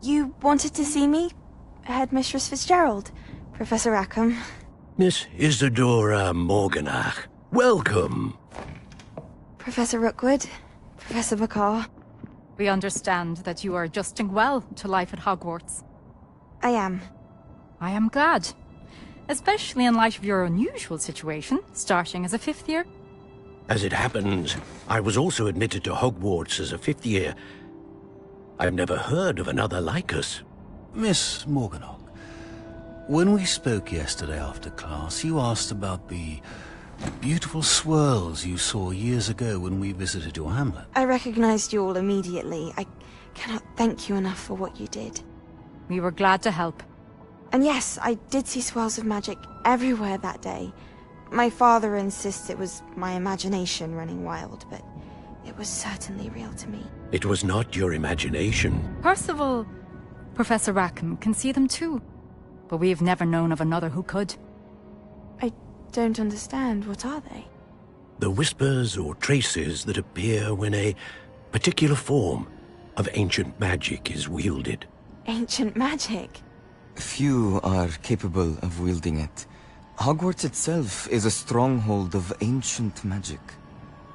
You wanted to see me? Headmistress Fitzgerald, Professor Rackham. Miss Isadora Morganach, welcome. Professor Rookwood, Professor Bakar. We understand that you are adjusting well to life at Hogwarts. I am. I am glad. Especially in light of your unusual situation, starting as a 5th year. As it happens, I was also admitted to Hogwarts as a 5th year. I've never heard of another like us. Miss Morganach, when we spoke yesterday after class, you asked about the beautiful swirls you saw years ago when we visited your hamlet. I recognized you all immediately. I cannot thank you enough for what you did. We were glad to help. And yes, I did see swirls of magic everywhere that day. My father insists it was my imagination running wild, but it was certainly real to me. It was not your imagination. Percival, Professor Rackham can see them too. But we have never known of another who could. I don't understand. What are they? The whispers or traces that appear when a particular form of ancient magic is wielded. Ancient magic? Few are capable of wielding it. Hogwarts itself is a stronghold of ancient magic.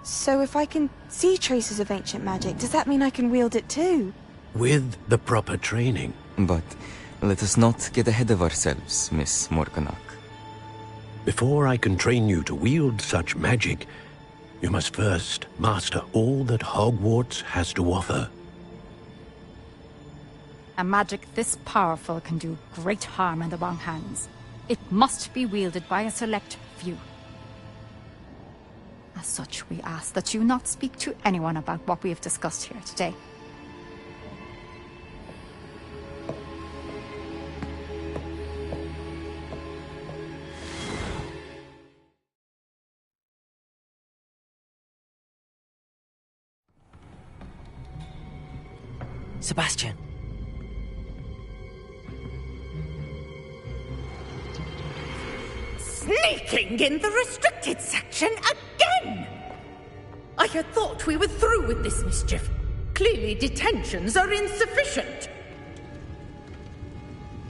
So if I can see traces of ancient magic, does that mean I can wield it too? With the proper training. But let us not get ahead of ourselves, Miss Morganach. Before I can train you to wield such magic, you must first master all that Hogwarts has to offer. A magic this powerful can do great harm in the wrong hands. It must be wielded by a select few. As such, we ask that you not speak to anyone about what we have discussed here today. Sebastian. Sneaking in the restricted section again! I had thought we were through with this mischief. Clearly detentions are insufficient.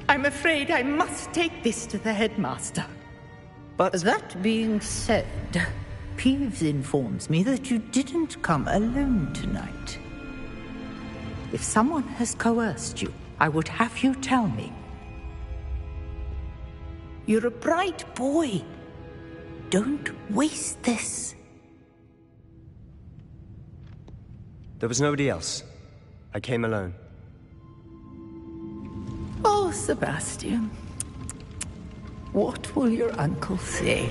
I'm afraid I must take this to the headmaster. But that being said, Peeves informs me that you didn't come alone tonight. If someone has coerced you, I would have you tell me. You're a bright boy. Don't waste this. There was nobody else. I came alone. Oh, Sebastian. What will your uncle say?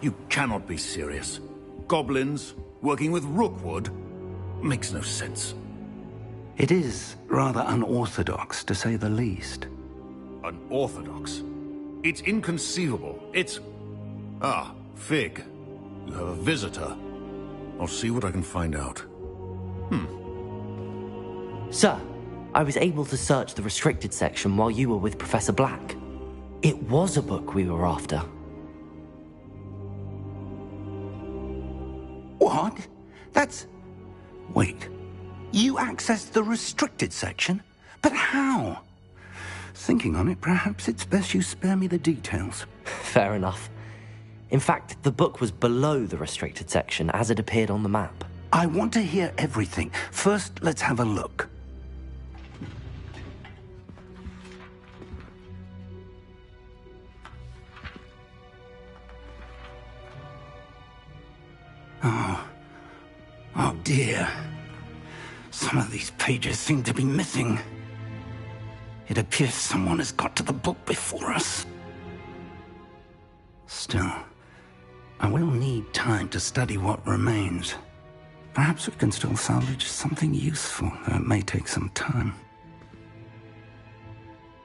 You cannot be serious. goblins, working with Rookwood. Makes no sense. It is rather unorthodox, to say the least. Unorthodox? It's inconceivable. It's... Ah, Fig. You have a visitor. I'll see what I can find out. Sir, I was able to search the restricted section while you were with Professor Black. It was a book we were after. What? That's... Wait. You accessed the restricted section? But how? Thinking on it, perhaps it's best you spare me the details. Fair enough. In fact, the book was below the restricted section as it appeared on the map. I want to hear everything. First, let's have a look. Oh dear. Some of these pages seem to be missing. It appears someone has got to the book before us. Still, I will need time to study what remains. Perhaps we can still salvage something useful, though it may take some time.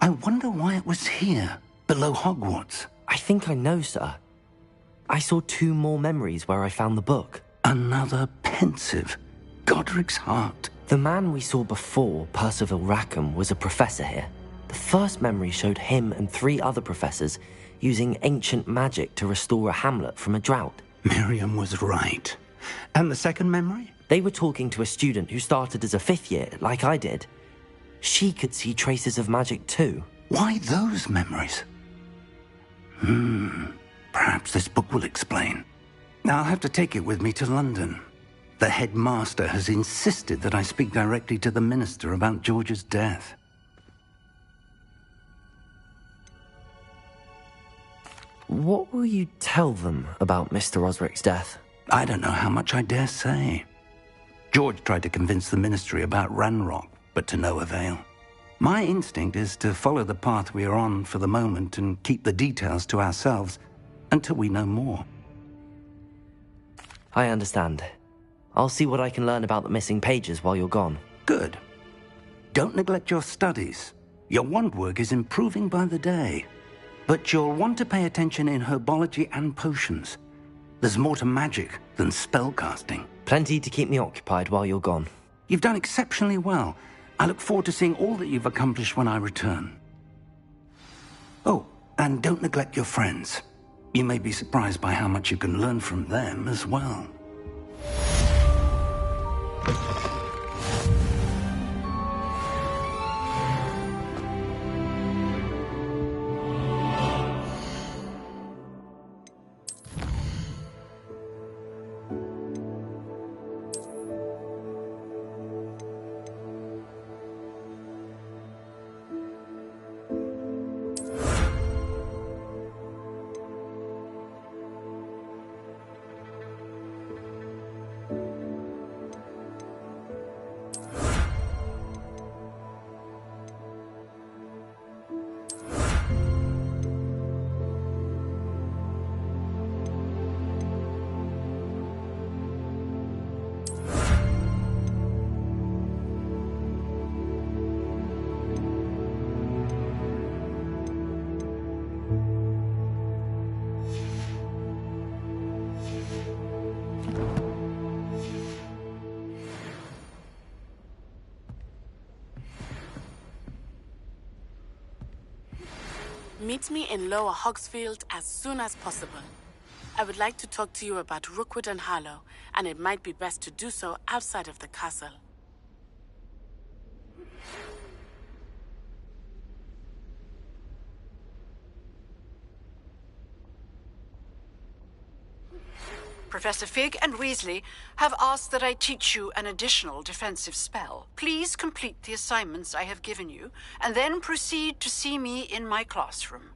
I wonder why it was here, below Hogwarts. I think I know, sir. I saw 2 more memories where I found the book. Another pensive. Godric's heart. The man we saw before, Percival Rackham, was a professor here. The first memory showed him and 3 other professors using ancient magic to restore a hamlet from a drought. Miriam was right. And the second memory? They were talking to a student who started as a 5th year, like I did. She could see traces of magic too. Why those memories? Perhaps this book will explain. Now I'll have to take it with me to London. The headmaster has insisted that I speak directly to the minister about George's death. What will you tell them about Mr. Osric's death? I don't know how much I dare say. George tried to convince the ministry about Ranrock, but to no avail. My instinct is to follow the path we are on for the moment and keep the details to ourselves until we know more. I understand. I'll see what I can learn about the missing pages while you're gone. Good. Don't neglect your studies. Your wand work is improving by the day. But you'll want to pay attention in herbology and potions. There's more to magic than spellcasting. Plenty to keep me occupied while you're gone. You've done exceptionally well. I look forward to seeing all that you've accomplished when I return. Oh, and don't neglect your friends. You may be surprised by how much you can learn from them as well. Meet me in Lower Hogsfield as soon as possible. I would like to talk to you about Rookwood and Harlow, and it might be best to do so outside of the castle. Professor Fig and Weasley have asked that I teach you an additional defensive spell. Please complete the assignments I have given you, and then proceed to see me in my classroom.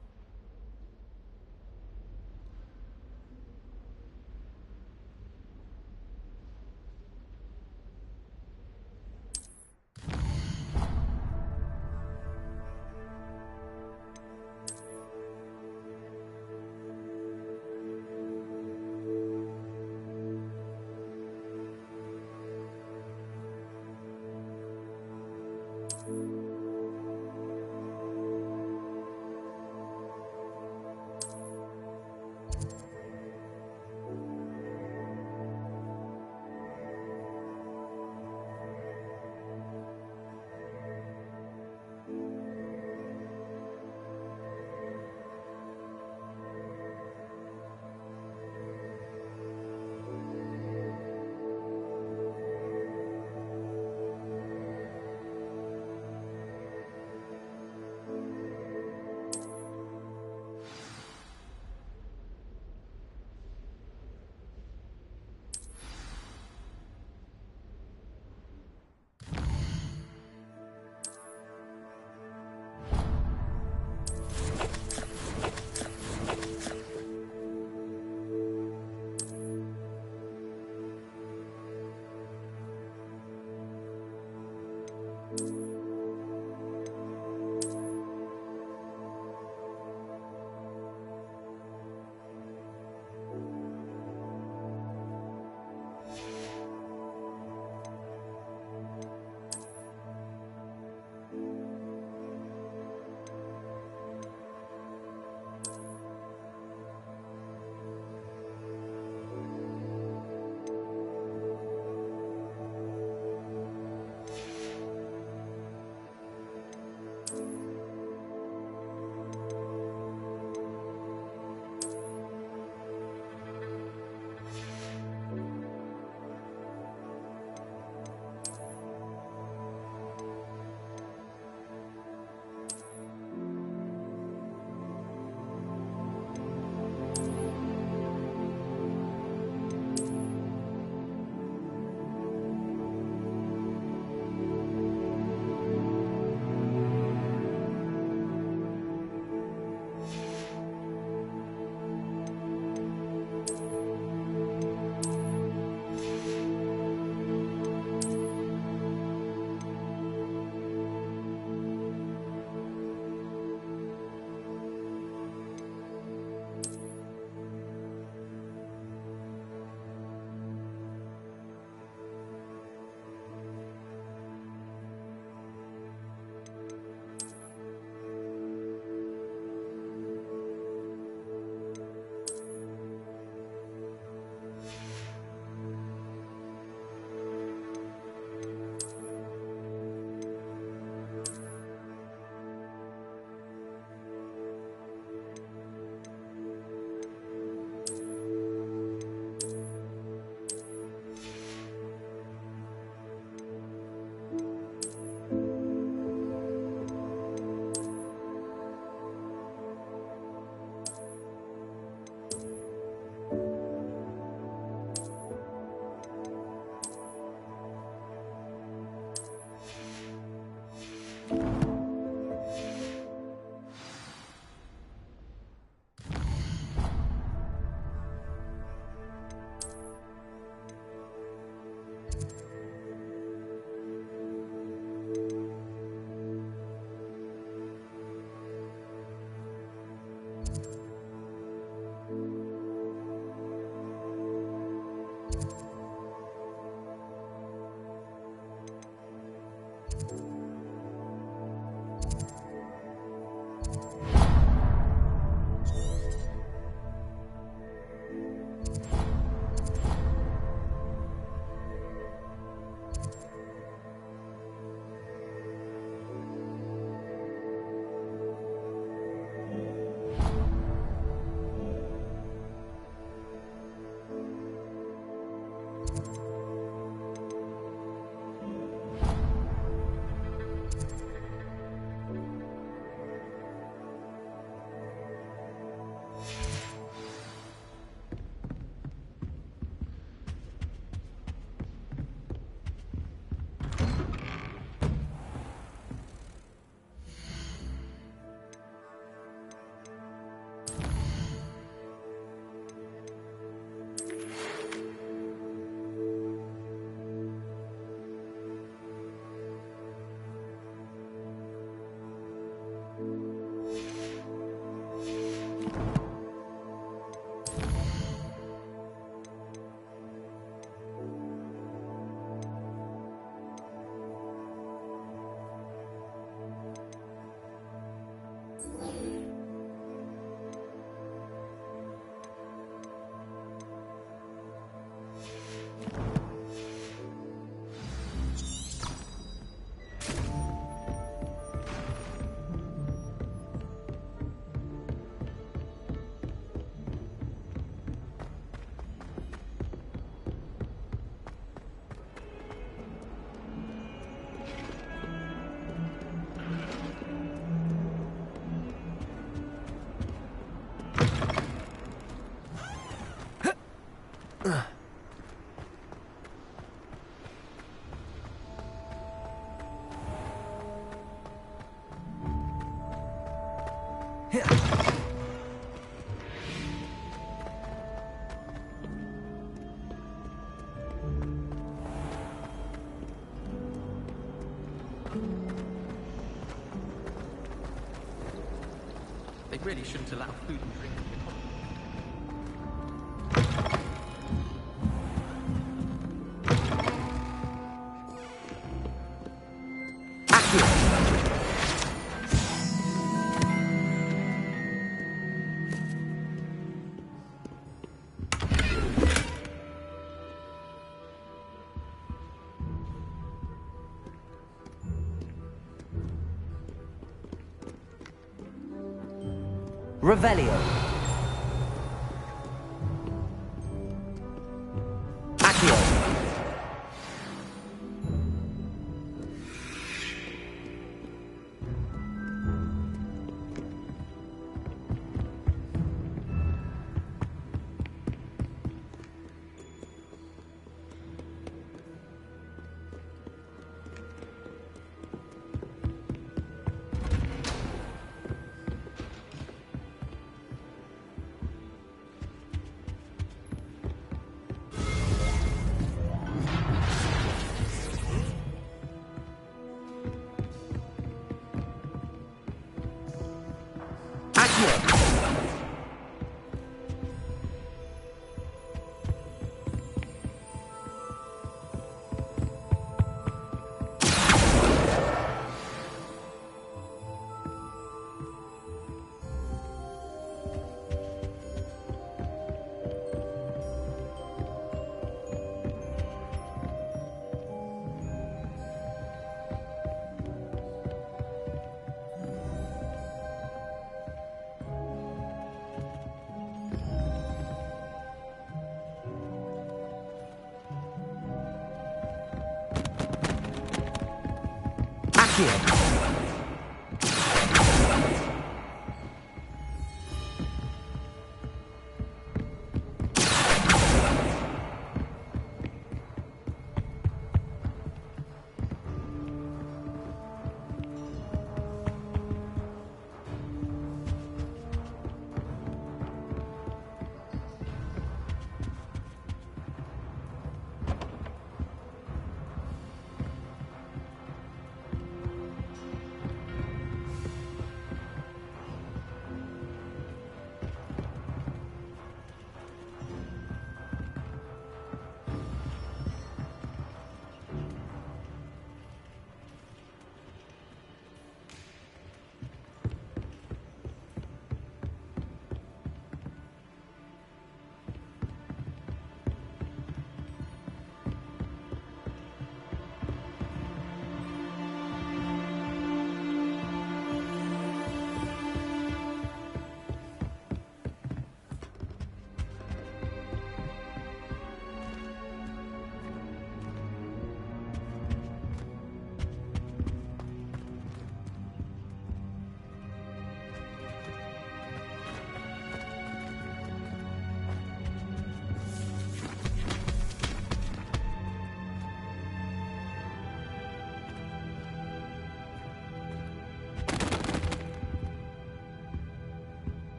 They really shouldn't allow food and drink to be hot. Revelio. Accio.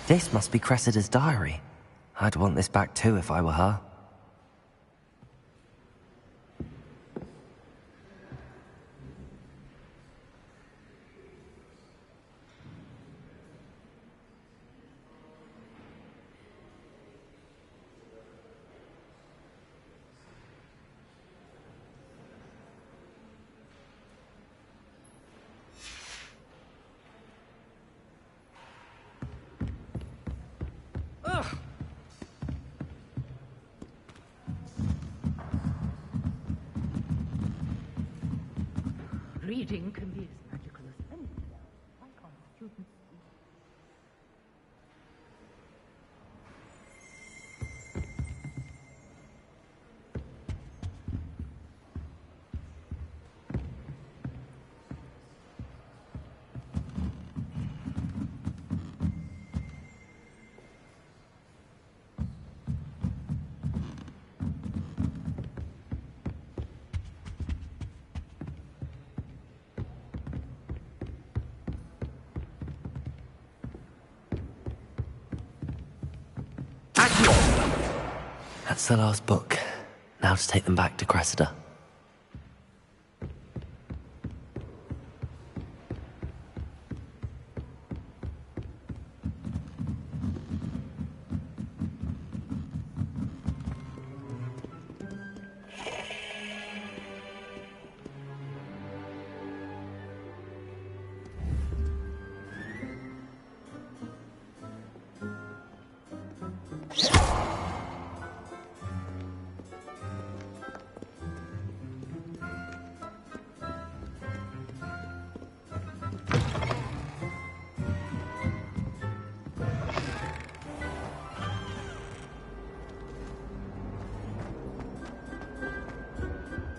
This must be Cressida's diary. I'd want this back too if I were her. Reading can be as magical as anything. Why can't students read? That's the last book. Now to take them back to Cressida.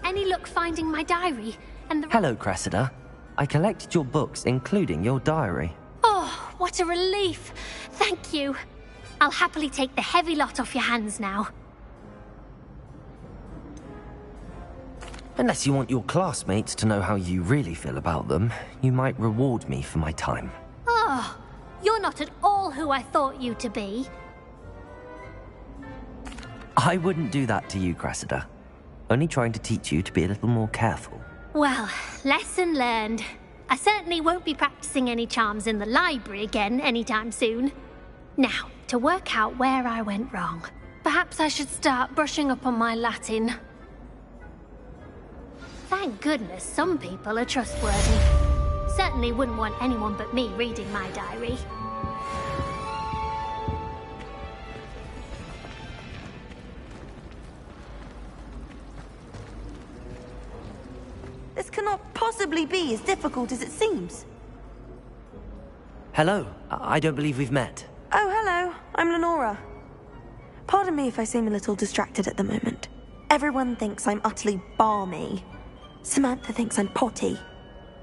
Any luck finding my diary? And the... Hello, Cressida. I collected your books, including your diary. Oh, what a relief. Thank you. I'll happily take the heavy lot off your hands now. Unless you want your classmates to know how you really feel about them, you might reward me for my time. Oh, you're not at all who I thought you to be. I wouldn't do that to you, Cressida. Only trying to teach you to be a little more careful. Well, lesson learned. I certainly won't be practicing any charms in the library again anytime soon. Now, to work out where I went wrong. Perhaps I should start brushing up on my Latin. Thank goodness some people are trustworthy. Certainly wouldn't want anyone but me reading my diary. This cannot possibly be as difficult as it seems. Hello. I don't believe we've met. Oh, hello. I'm Lenora. Pardon me if I seem a little distracted at the moment. Everyone thinks I'm utterly balmy. Samantha thinks I'm potty.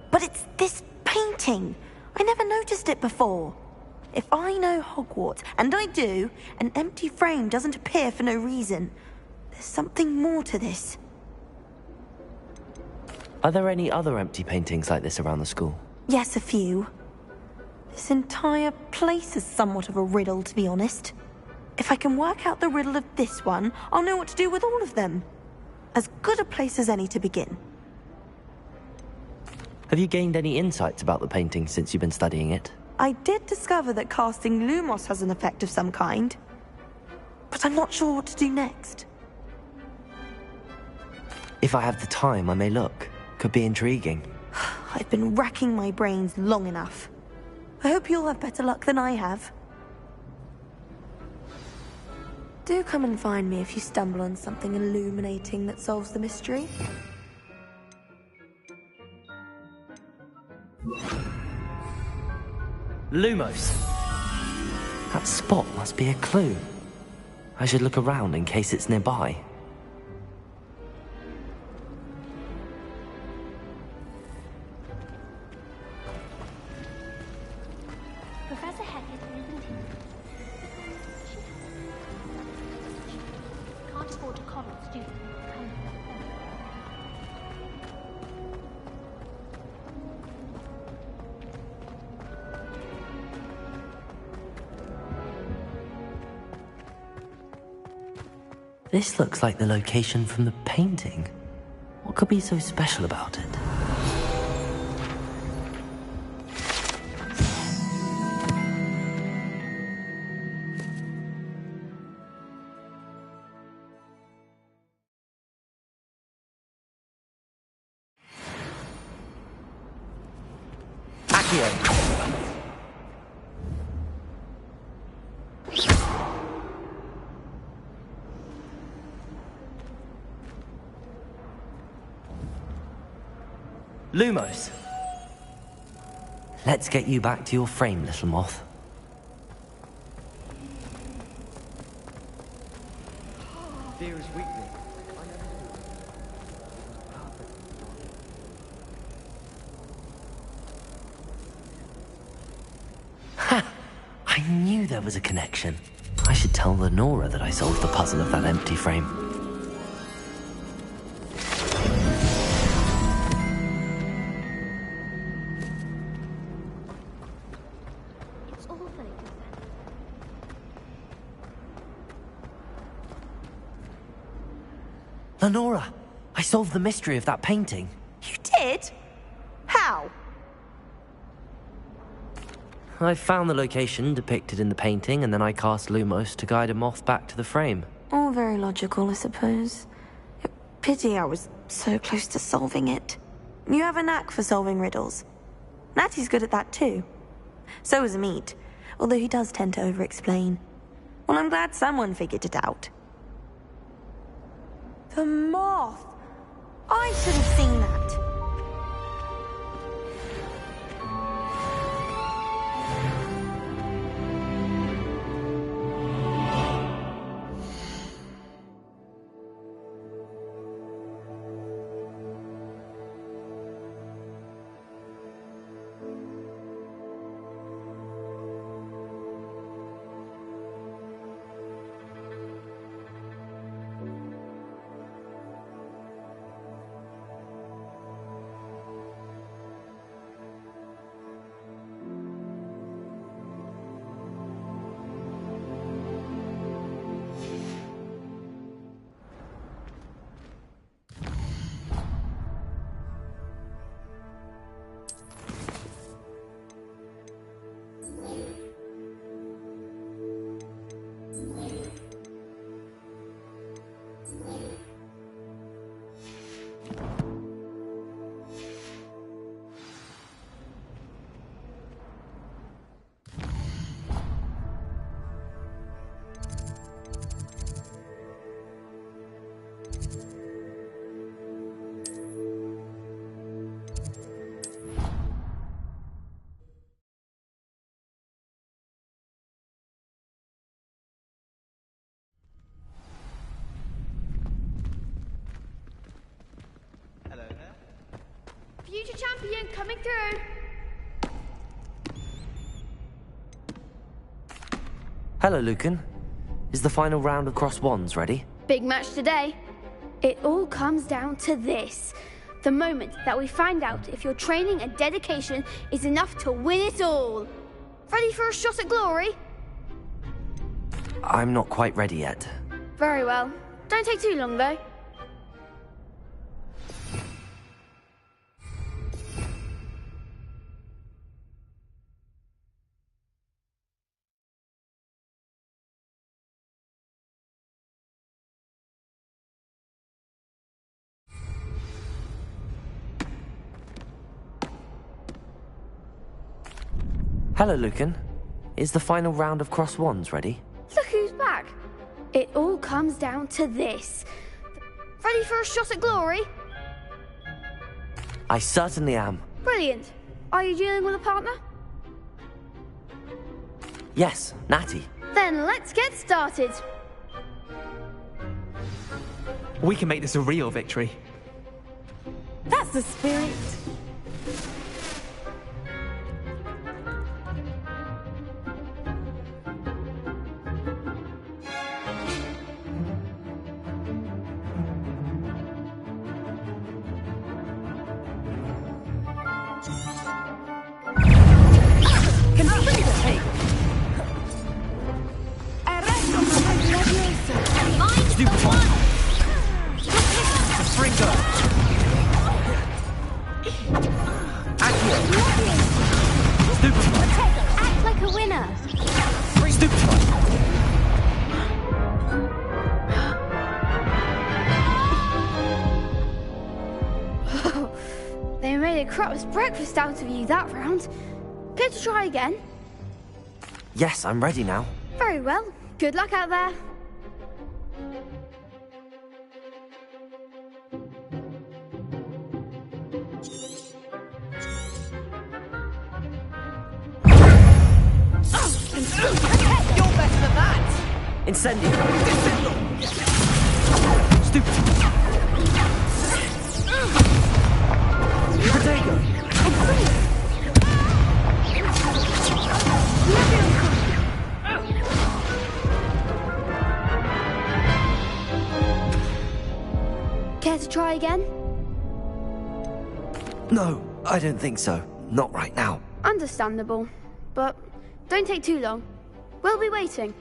But it's this painting. I never noticed it before. If I know Hogwarts, and I do, an empty frame doesn't appear for no reason. There's something more to this. Are there any other empty paintings like this around the school? Yes, a few. This entire place is somewhat of a riddle, to be honest. If I can work out the riddle of this one, I'll know what to do with all of them. As good a place as any to begin. Have you gained any insights about the painting since you've been studying it? I did discover that casting Lumos has an effect of some kind. But I'm not sure what to do next. If I have the time, I may look. Could be intriguing. I've been racking my brains long enough. I hope you'll have better luck than I have. Do come and find me if you stumble on something illuminating that solves the mystery. Lumos! That spot must be a clue. I should look around in case it's nearby. Professor Hackett isn't here. Can't afford to coddle students. This looks like the location from the painting. What could be so special about it? Lumos. Let's get you back to your frame, little moth. Fear is weakness. Ha! I knew there was a connection. I should tell Lenora that I solved the puzzle of that empty frame. Lenora, I solved the mystery of that painting. You did? How? I found the location depicted in the painting, and then I cast Lumos to guide a moth back to the frame. All very logical, I suppose. Pity I was so close to solving it. You have a knack for solving riddles. Natty's good at that too. So is Meat, although he does tend to over-explain. Well, I'm glad someone figured it out. The moth! I should have seen that. Future champion coming through. Hello, Lucan. Is the final round of Cross Wands ready? Big match today. It all comes down to this. The moment that we find out if your training and dedication is enough to win it all. Ready for a shot at glory? I'm not quite ready yet. Very well. Don't take too long, though. Hello, Lucan. Is the final round of Cross Wands ready? Look who's back. It all comes down to this. Ready for a shot at glory? I certainly am. Brilliant. Are you dealing with a partner? Yes, Natty. Then let's get started. We can make this a real victory. That's the spirit. Stupid one. Gringo! Accio! Stupefy! Act like a winner. Stupefy! They made a crap's breakfast out of you that round. Care to try again? Yes, I'm ready now. Very well. Good luck out there. You're better than that! Incendio! Stupid! Protego! Care to try again? No, I don't think so. Not right now. Understandable. But don't take too long. We'll be waiting.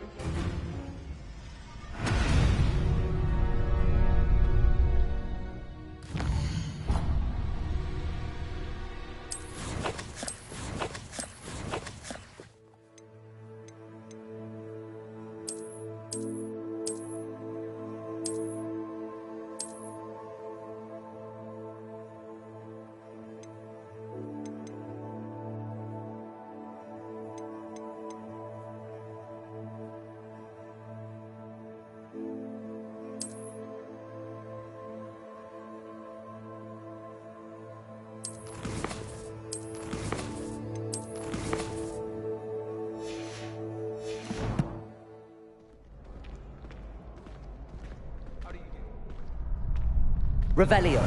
Revelio.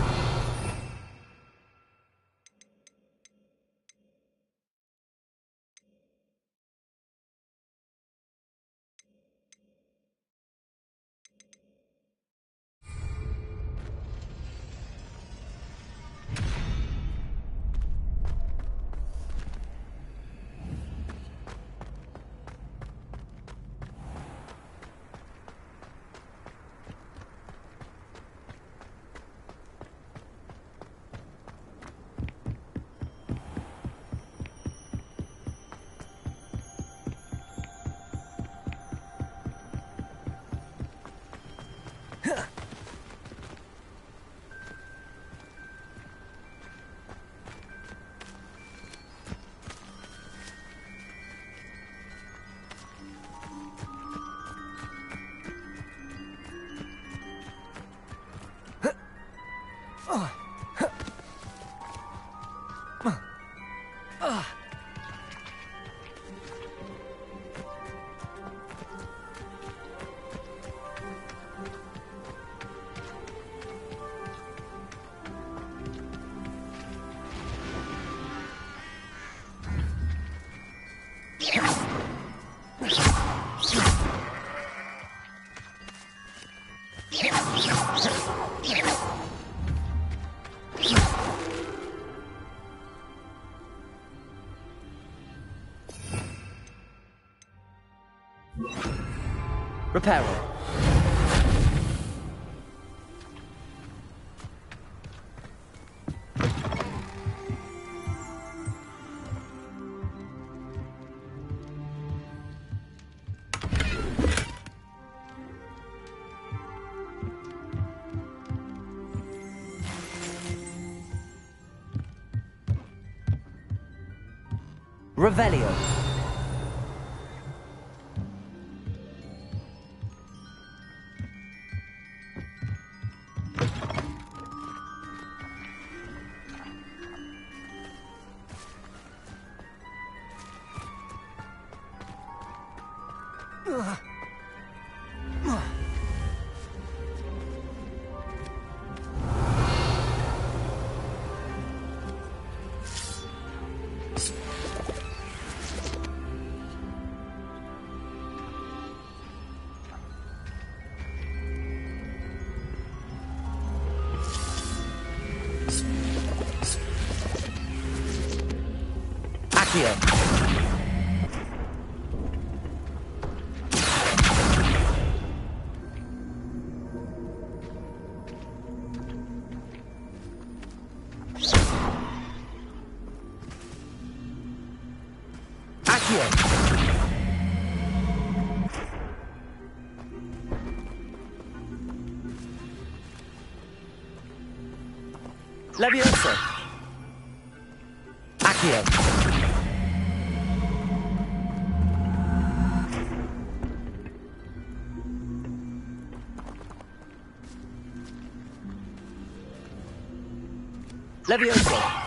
Reparo. Revelio. Accio. Accio! Levioso! Accio! Levioso!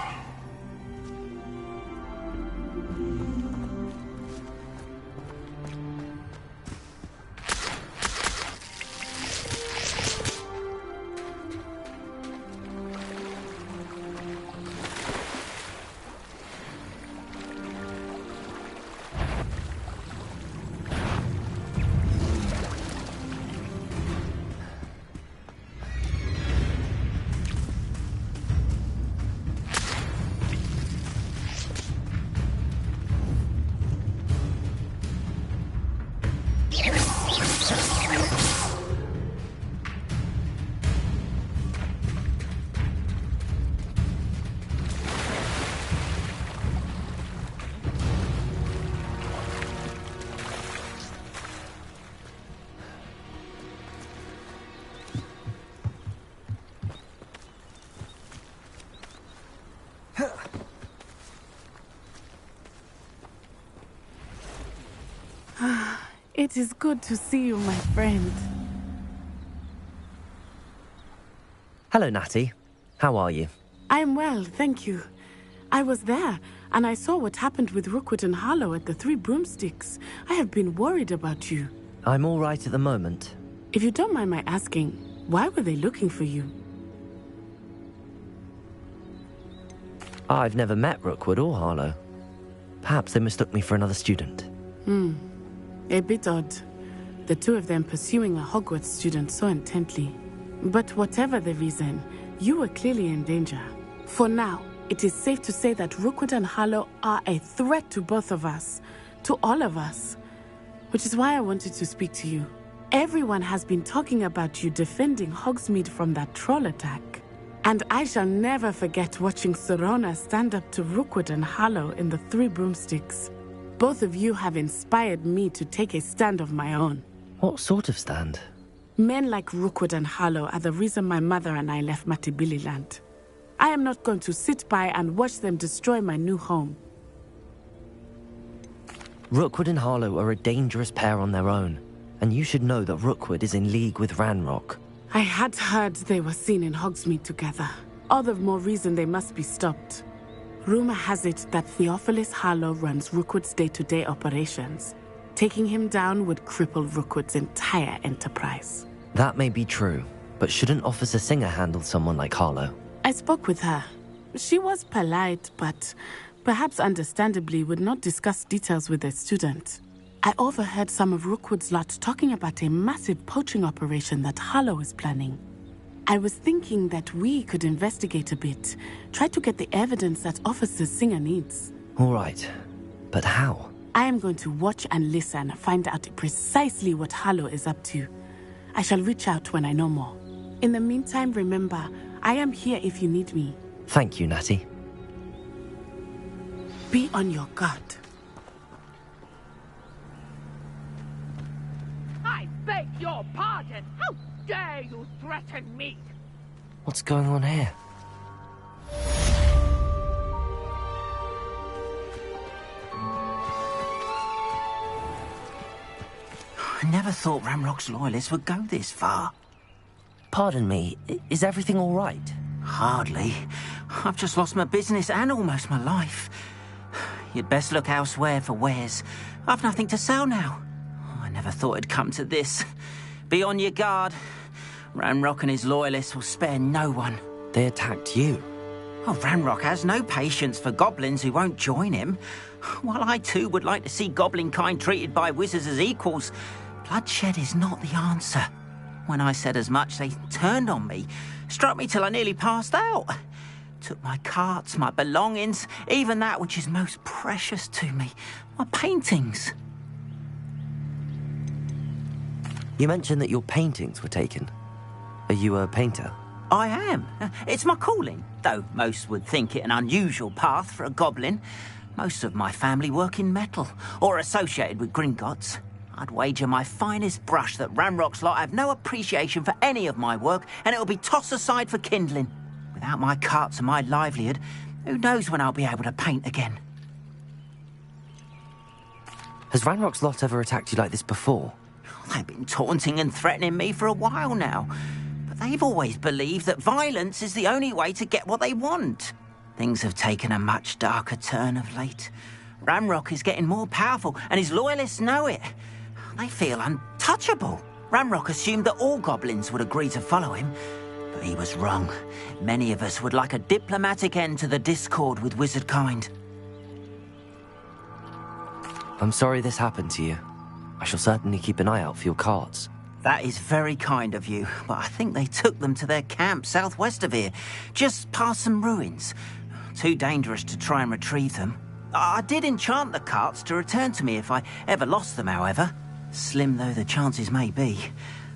It is good to see you, my friend. Hello, Natty. How are you? I'm well, thank you. I was there, and I saw what happened with Rookwood and Harlow at the Three Broomsticks. I have been worried about you. I'm all right at the moment. If you don't mind my asking, why were they looking for you? I've never met Rookwood or Harlow. Perhaps they mistook me for another student. A bit odd. The two of them pursuing a Hogwarts student so intently. But whatever the reason, you were clearly in danger. For now, it is safe to say that Rookwood and Harlow are a threat to both of us. To all of us. Which is why I wanted to speak to you. Everyone has been talking about you defending Hogsmeade from that troll attack. And I shall never forget watching Serona stand up to Rookwood and Harlow in the Three Broomsticks. Both of you have inspired me to take a stand of my own. What sort of stand? Men like Rookwood and Harlow are the reason my mother and I left Mattibilliland. I am not going to sit by and watch them destroy my new home. Rookwood and Harlow are a dangerous pair on their own, and you should know that Rookwood is in league with Ranrock. I had heard they were seen in Hogsmeade together. All the more reason they must be stopped. Rumor has it that Theophilus Harlow runs Rookwood's day-to-day operations. Taking him down would cripple Rookwood's entire enterprise. That may be true, but shouldn't Officer Singer handle someone like Harlow? I spoke with her. She was polite, but perhaps understandably would not discuss details with a student. I overheard some of Rookwood's lot talking about a massive poaching operation that Harlow is planning. I was thinking that we could investigate a bit, try to get the evidence that Officer Singer needs. All right, but how? I am going to watch and listen, find out precisely what Harlow is up to. I shall reach out when I know more. In the meantime, remember, I am here if you need me. Thank you, Natty. Be on your guard. I beg your pardon! How dare you threaten me? What's going on here? I never thought Ranrock's loyalists would go this far. Pardon me, is everything all right? Hardly. I've just lost my business and almost my life. You'd best look elsewhere for wares. I've nothing to sell now. I never thought it'd come to this. Be on your guard. Ranrock and his loyalists will spare no one. They attacked you. Oh, Ranrock has no patience for goblins who won't join him. While I too would like to see goblin kind treated by wizards as equals, bloodshed is not the answer. When I said as much, they turned on me, struck me till I nearly passed out. Took my carts, my belongings, even that which is most precious to me, my paintings. You mentioned that your paintings were taken. Are you a painter? I am. It's my calling, though most would think it an unusual path for a goblin. Most of my family work in metal, or associated with Gringotts. I'd wager my finest brush that Ranrock's lot have no appreciation for any of my work, and it'll be tossed aside for kindling. Without my carts and my livelihood, who knows when I'll be able to paint again. Has Ranrock's lot ever attacked you like this before? They've been taunting and threatening me for a while now. But they've always believed that violence is the only way to get what they want. Things have taken a much darker turn of late. Ranrock is getting more powerful, and his loyalists know it. They feel untouchable. Ranrock assumed that all goblins would agree to follow him, but he was wrong. Many of us would like a diplomatic end to the discord with wizard kind. I'm sorry this happened to you. I shall certainly keep an eye out for your carts. That is very kind of you, but I think they took them to their camp southwest of here, just past some ruins. Too dangerous to try and retrieve them. I did enchant the carts to return to me if I ever lost them, however. Slim though the chances may be,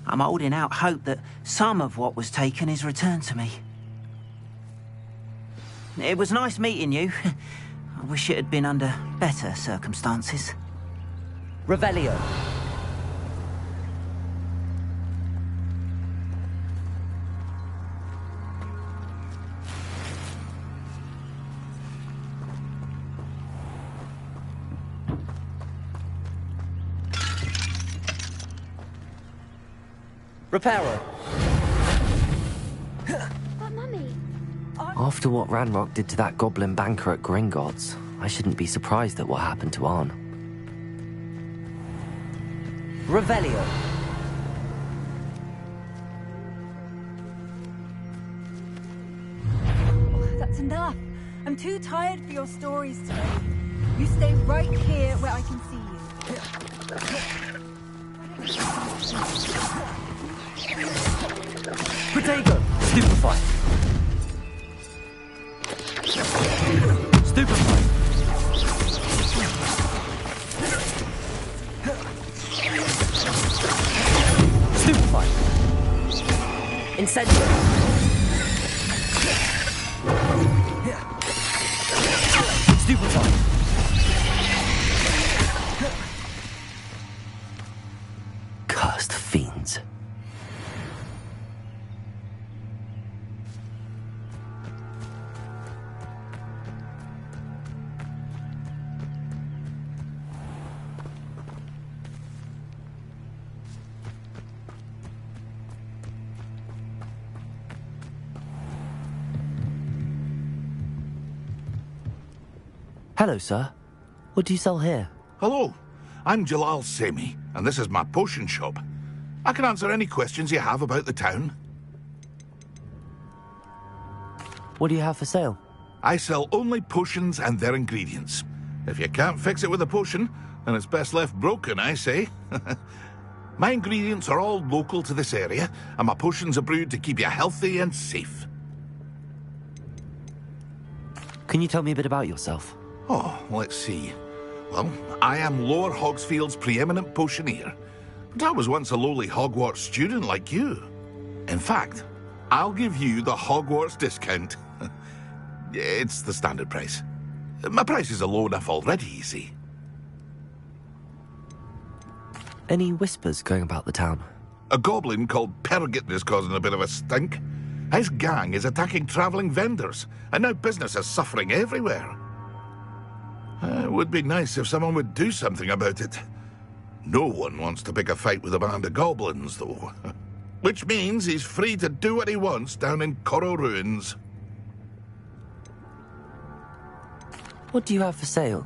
I'm holding out hope that some of what was taken is returned to me. It was nice meeting you. I wish it had been under better circumstances. Revelio. Reparo. But Mummy... After what Ranrock did to that goblin banker at Gringotts, I shouldn't be surprised at what happened to Arn. Revelio. That's enough. I'm too tired for your stories today. You stay right here where I can see you. Protego! Stupefy! Stupefy! Stupefy! Incendio! Stupefy! Cursed fiends. Hello, sir. What do you sell here? Hello, I'm Jalal Semi, and this is my potion shop. I can answer any questions you have about the town. What do you have for sale? I sell only potions and their ingredients. If you can't fix it with a potion, then it's best left broken, I say. My ingredients are all local to this area, and my potions are brewed to keep you healthy and safe. Can you tell me a bit about yourself? Oh, let's see. Well, I am Lower Hogsfield's preeminent potioneer, but I was once a lowly Hogwarts student like you. In fact, I'll give you the Hogwarts discount. It's the standard price. My prices are low enough already, you see. Any whispers going about the town? A goblin called Pergit is causing a bit of a stink. His gang is attacking travelling vendors, and now business is suffering everywhere. It would be nice if someone would do something about it. No one wants to pick a fight with a band of goblins, though. Which means he's free to do what he wants down in Coral Ruins. What do you have for sale?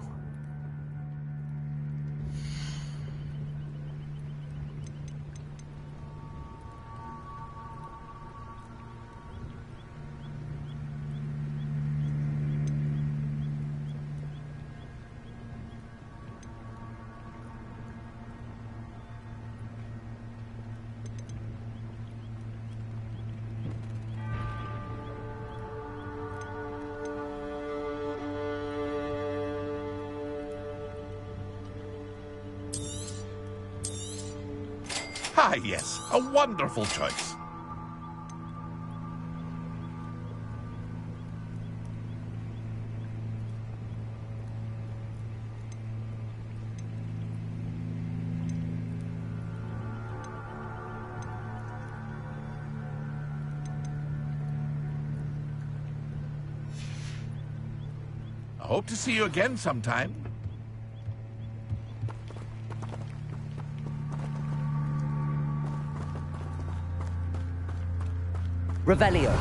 Ah, yes, a wonderful choice. Hope to see you again sometime. Revelio.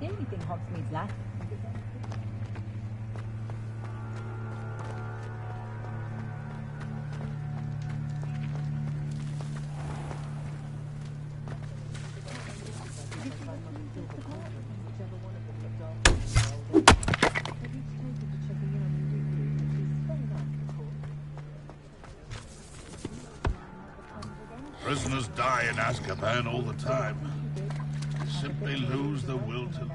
Anything Hogsmeade's last. Prisoners die in Azkaban all the time. They simply lose the will to live.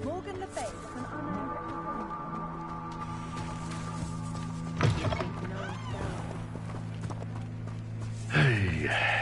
Morgan Le Fay, an unnamed Hey.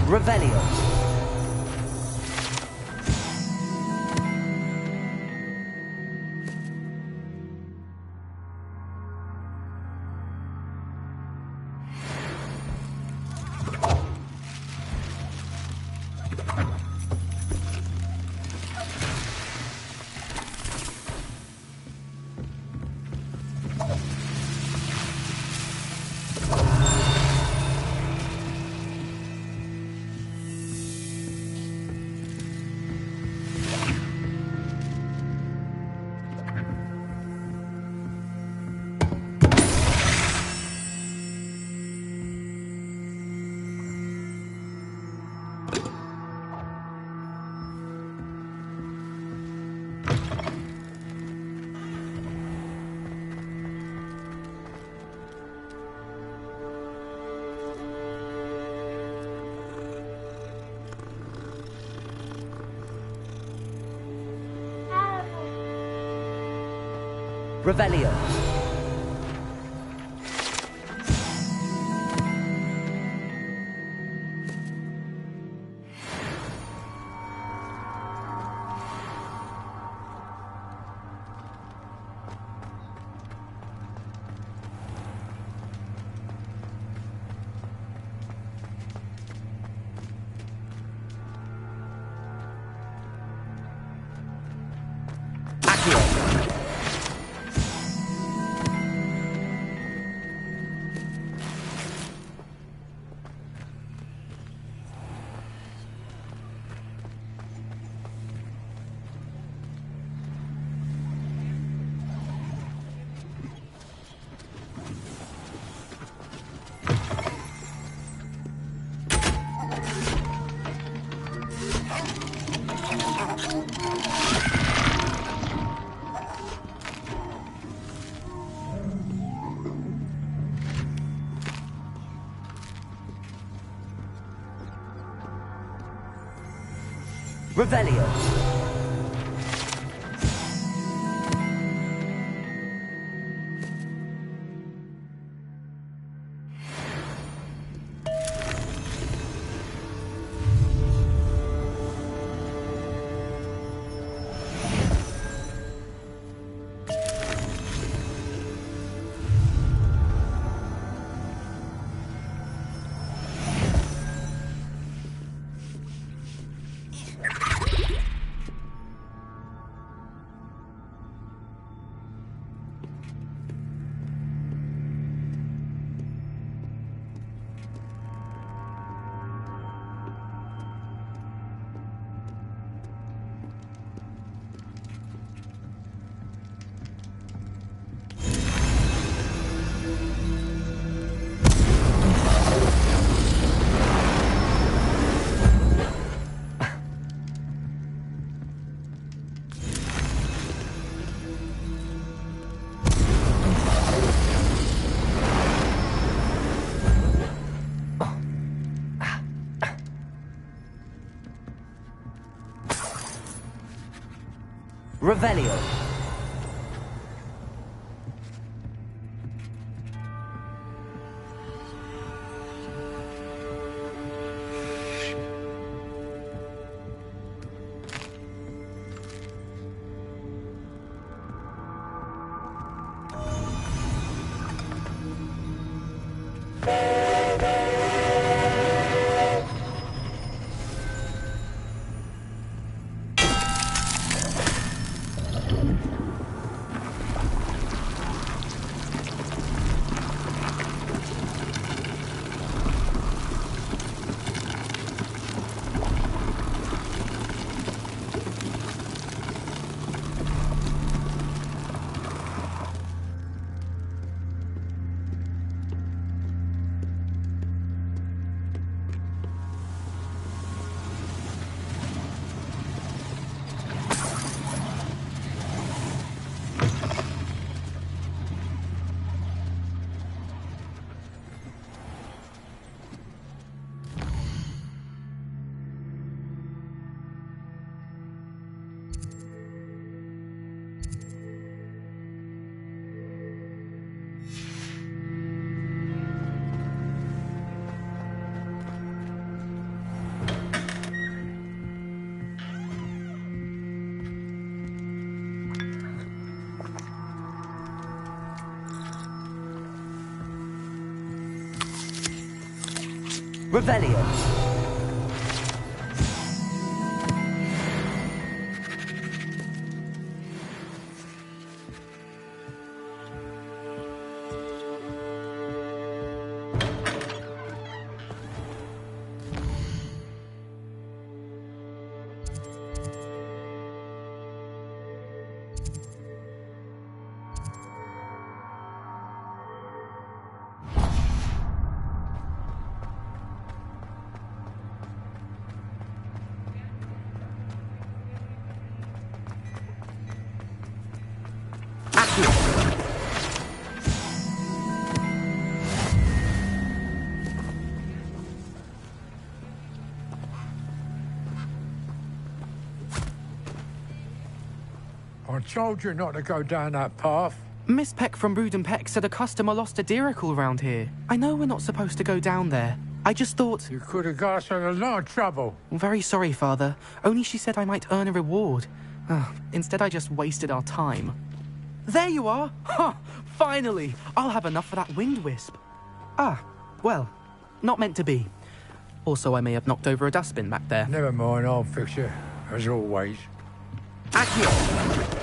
Revelio. Revelio. Revelio. Revelio. Revelio. I told you not to go down that path. Miss Peck from Brood and Peck said a customer lost a deeracle round here. I know we're not supposed to go down there. I just thought... You could have got us in a lot of trouble. I'm very sorry, Father. Only she said I might earn a reward. Instead, I just wasted our time. There you are! Ha! Finally! I'll have enough for that wind wisp. Well, not meant to be. Also, I may have knocked over a dustbin back there. Never mind, I'll fix it, as always. Accio!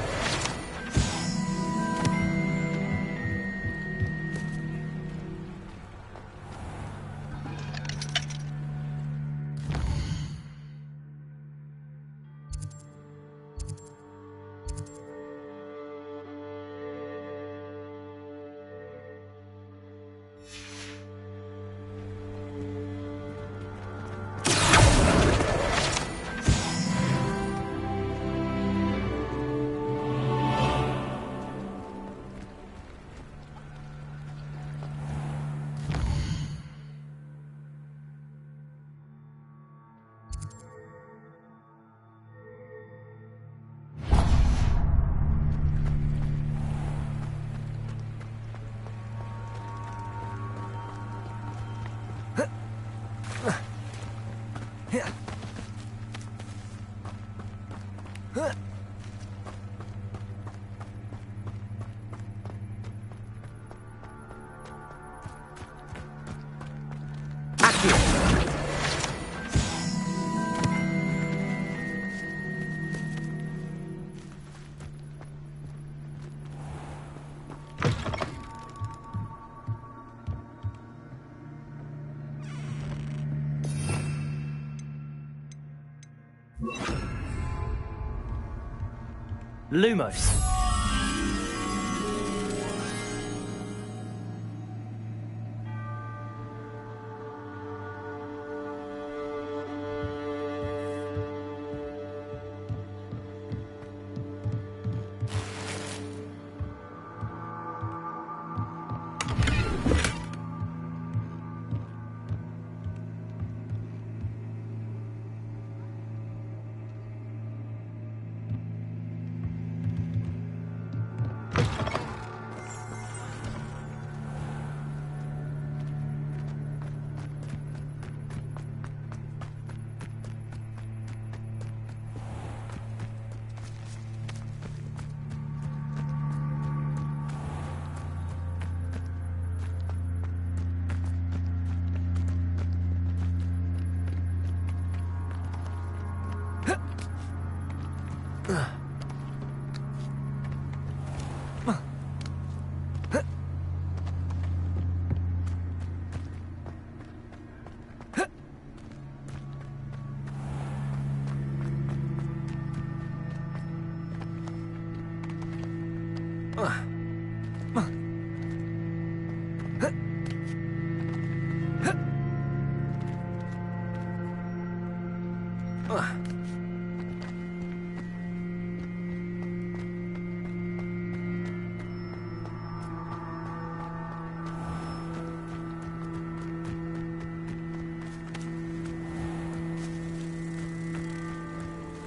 Lumos.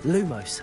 Lumos.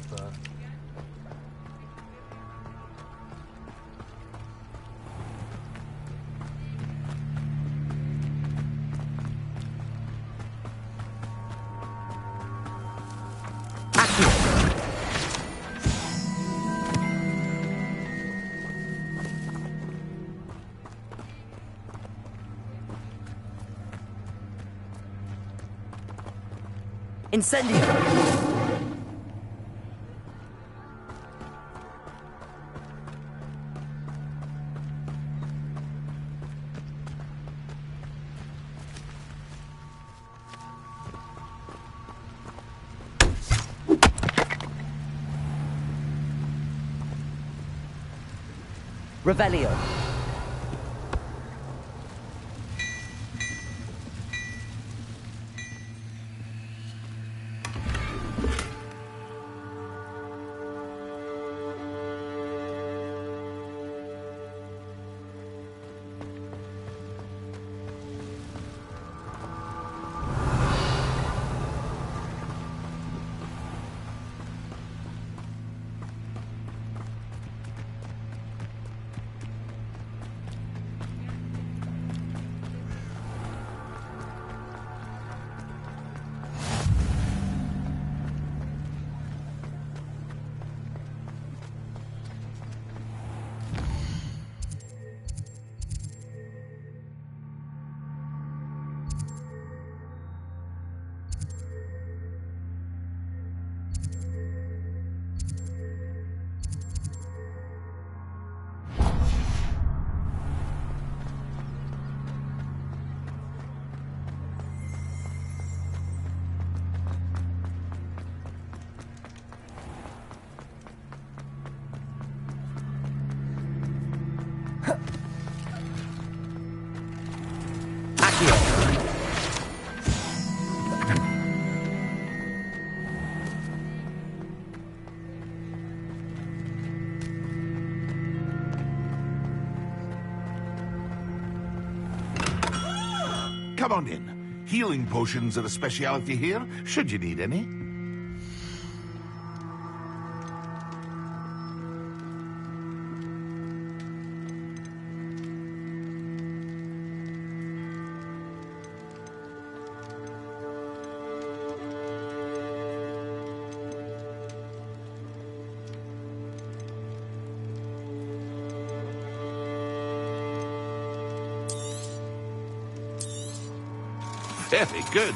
first. Incendio! Revelio. Come on in. Healing potions are a speciality here, should you need any. Very good.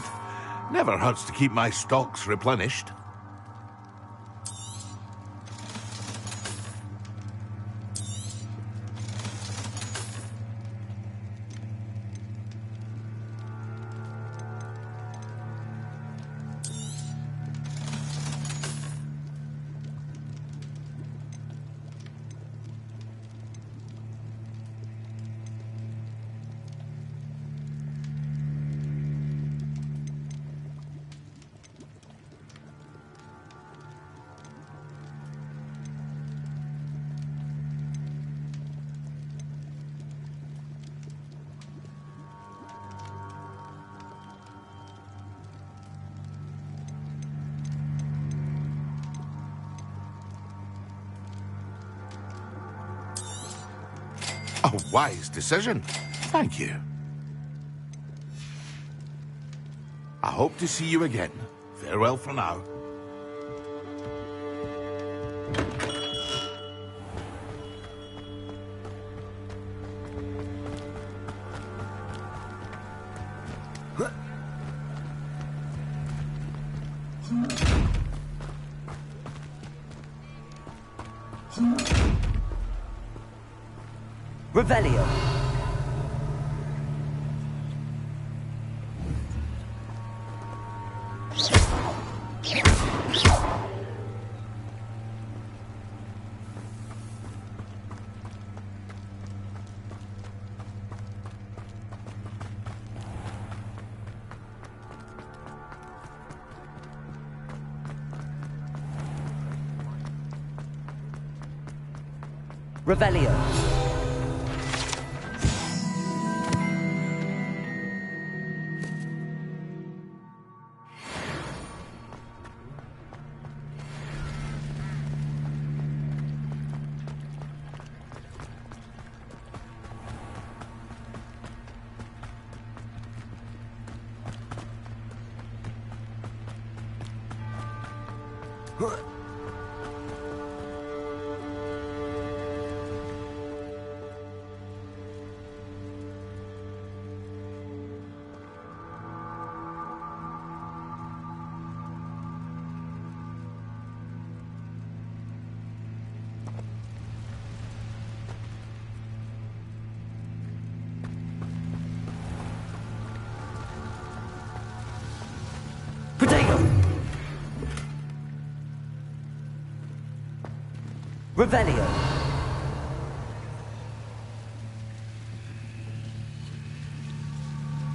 Never hurts to keep my stocks replenished. A wise decision. Thank you. I hope to see you again. Farewell for now. Revelio. Revelio. Revelio.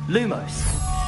Lumos.